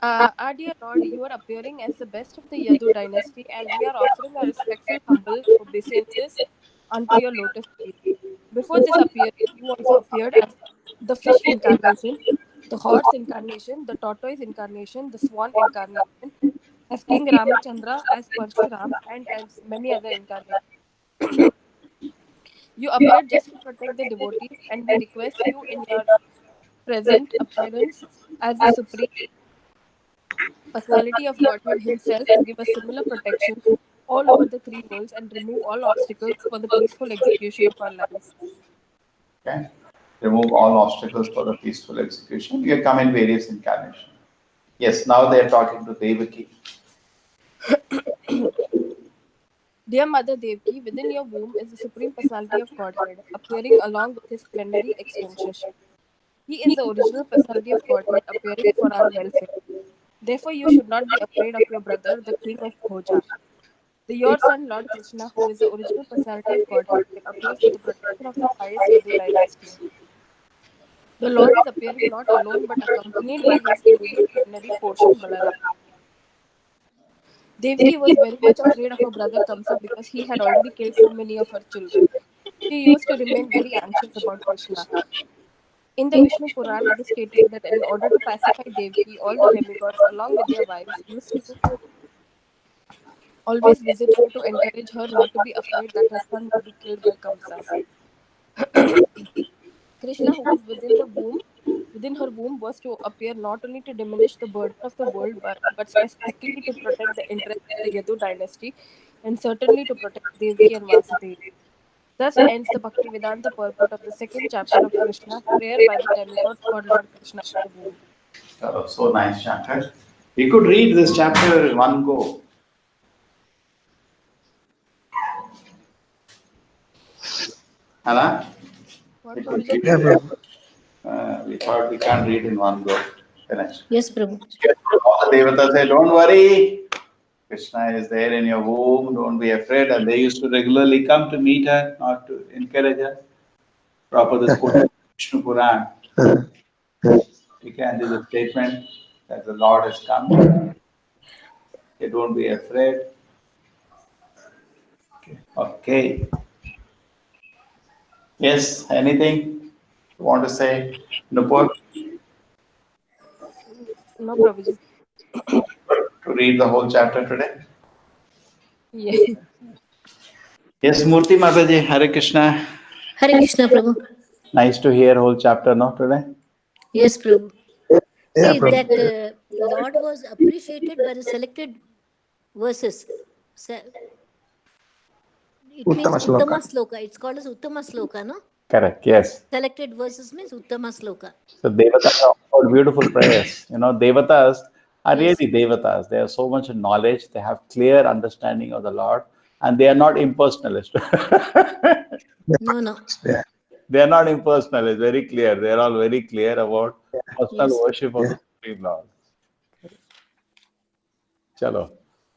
Our dear Lord, you are appearing as the best of the Yadu dynasty, and we are offering our respectful, humble obeisances unto your lotus feet. Before this appearance, you also appeared as the fish incarnation, the horse incarnation, the tortoise incarnation, the swan incarnation, as King Ramachandra, as Parshuram, and as many other incarnations. You appeared just to protect the devotees, and we request you in your present appearance as the Supreme Personality of Godhead Himself to give us similar protection all over the three worlds and remove all obstacles for the peaceful execution of our lives. Okay? Remove all obstacles for the peaceful execution. You come in various incarnations. Yes, now they are talking to Devaki. Dear Mother Devki, within your womb is the Supreme Personality of Godhead, appearing along with his plenary extension. He is the original Personality of Godhead, appearing for our welfare. Therefore, you should not be afraid of your brother, the King of Bhoja. Your son, Lord Krishna, who is the original Personality of Godhead, will appear for the protection of the pious Yadu dynasty. The Lord is appearing not alone but accompanied by his immediate plenary portion, Balaram. Devki was very much afraid of her brother Kamsa because he had already killed so many of her children. She used to remain very anxious about Krishna. In the Vishnu Puran, it is stated that in order to pacify Devki, all the demigods, along with their wives, used to always visit her to encourage her not to be afraid that her son will be killed by Kamsa. Krishna, who was within her womb, was to appear not only to diminish the burden of the world, but specifically to protect the interests of the Yadu dynasty, and certainly to protect Devki and Vasudev. Thus ends the Bhaktivedanta purport of the second chapter of Krishna, prayer by the demigod for Lord Krishna in the womb. Oh, so nice, Shankar. We could read this chapter in one go. Anna? What We could Prabhuji? read Yeah, it. Prabhu. We thought we can't read in one go. Finish. Yes, Prabhu. All the devatas say, don't worry. Krishna is there in your womb. Don't be afraid. And they used to regularly come to meet her, not to encourage her. Proper this quote, Vishnu Puran. Okay, and this is a statement that the Lord has come. Okay, don't be afraid. Okay. Yes, anything you want to say, Nupur, No, Prabhuji. to read the whole chapter today? Yeah. Yes, Murti Mataji, Hare Krishna. Hare Krishna, Prabhu. Nice to hear whole chapter, no, today? Yes, Prabhu. Yeah, See, Prabhu. that Lord was appreciated by the selected verses. It means Uttama Sloka. Uttama Sloka. It's called as Uttama Sloka, no? Correct. Yes. Selected verses means Uttama Sloka. So Devatas are all beautiful prayers. Devatas are Yes. really Devatas. They have so much knowledge. They have clear understanding of the Lord, and they are not impersonalist. No, no. Yeah. They are not impersonalist. Very clear. They are all very clear about personal Yes. worship of Yeah. the Supreme Lord. Chalo.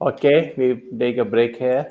Okay, we take a break here.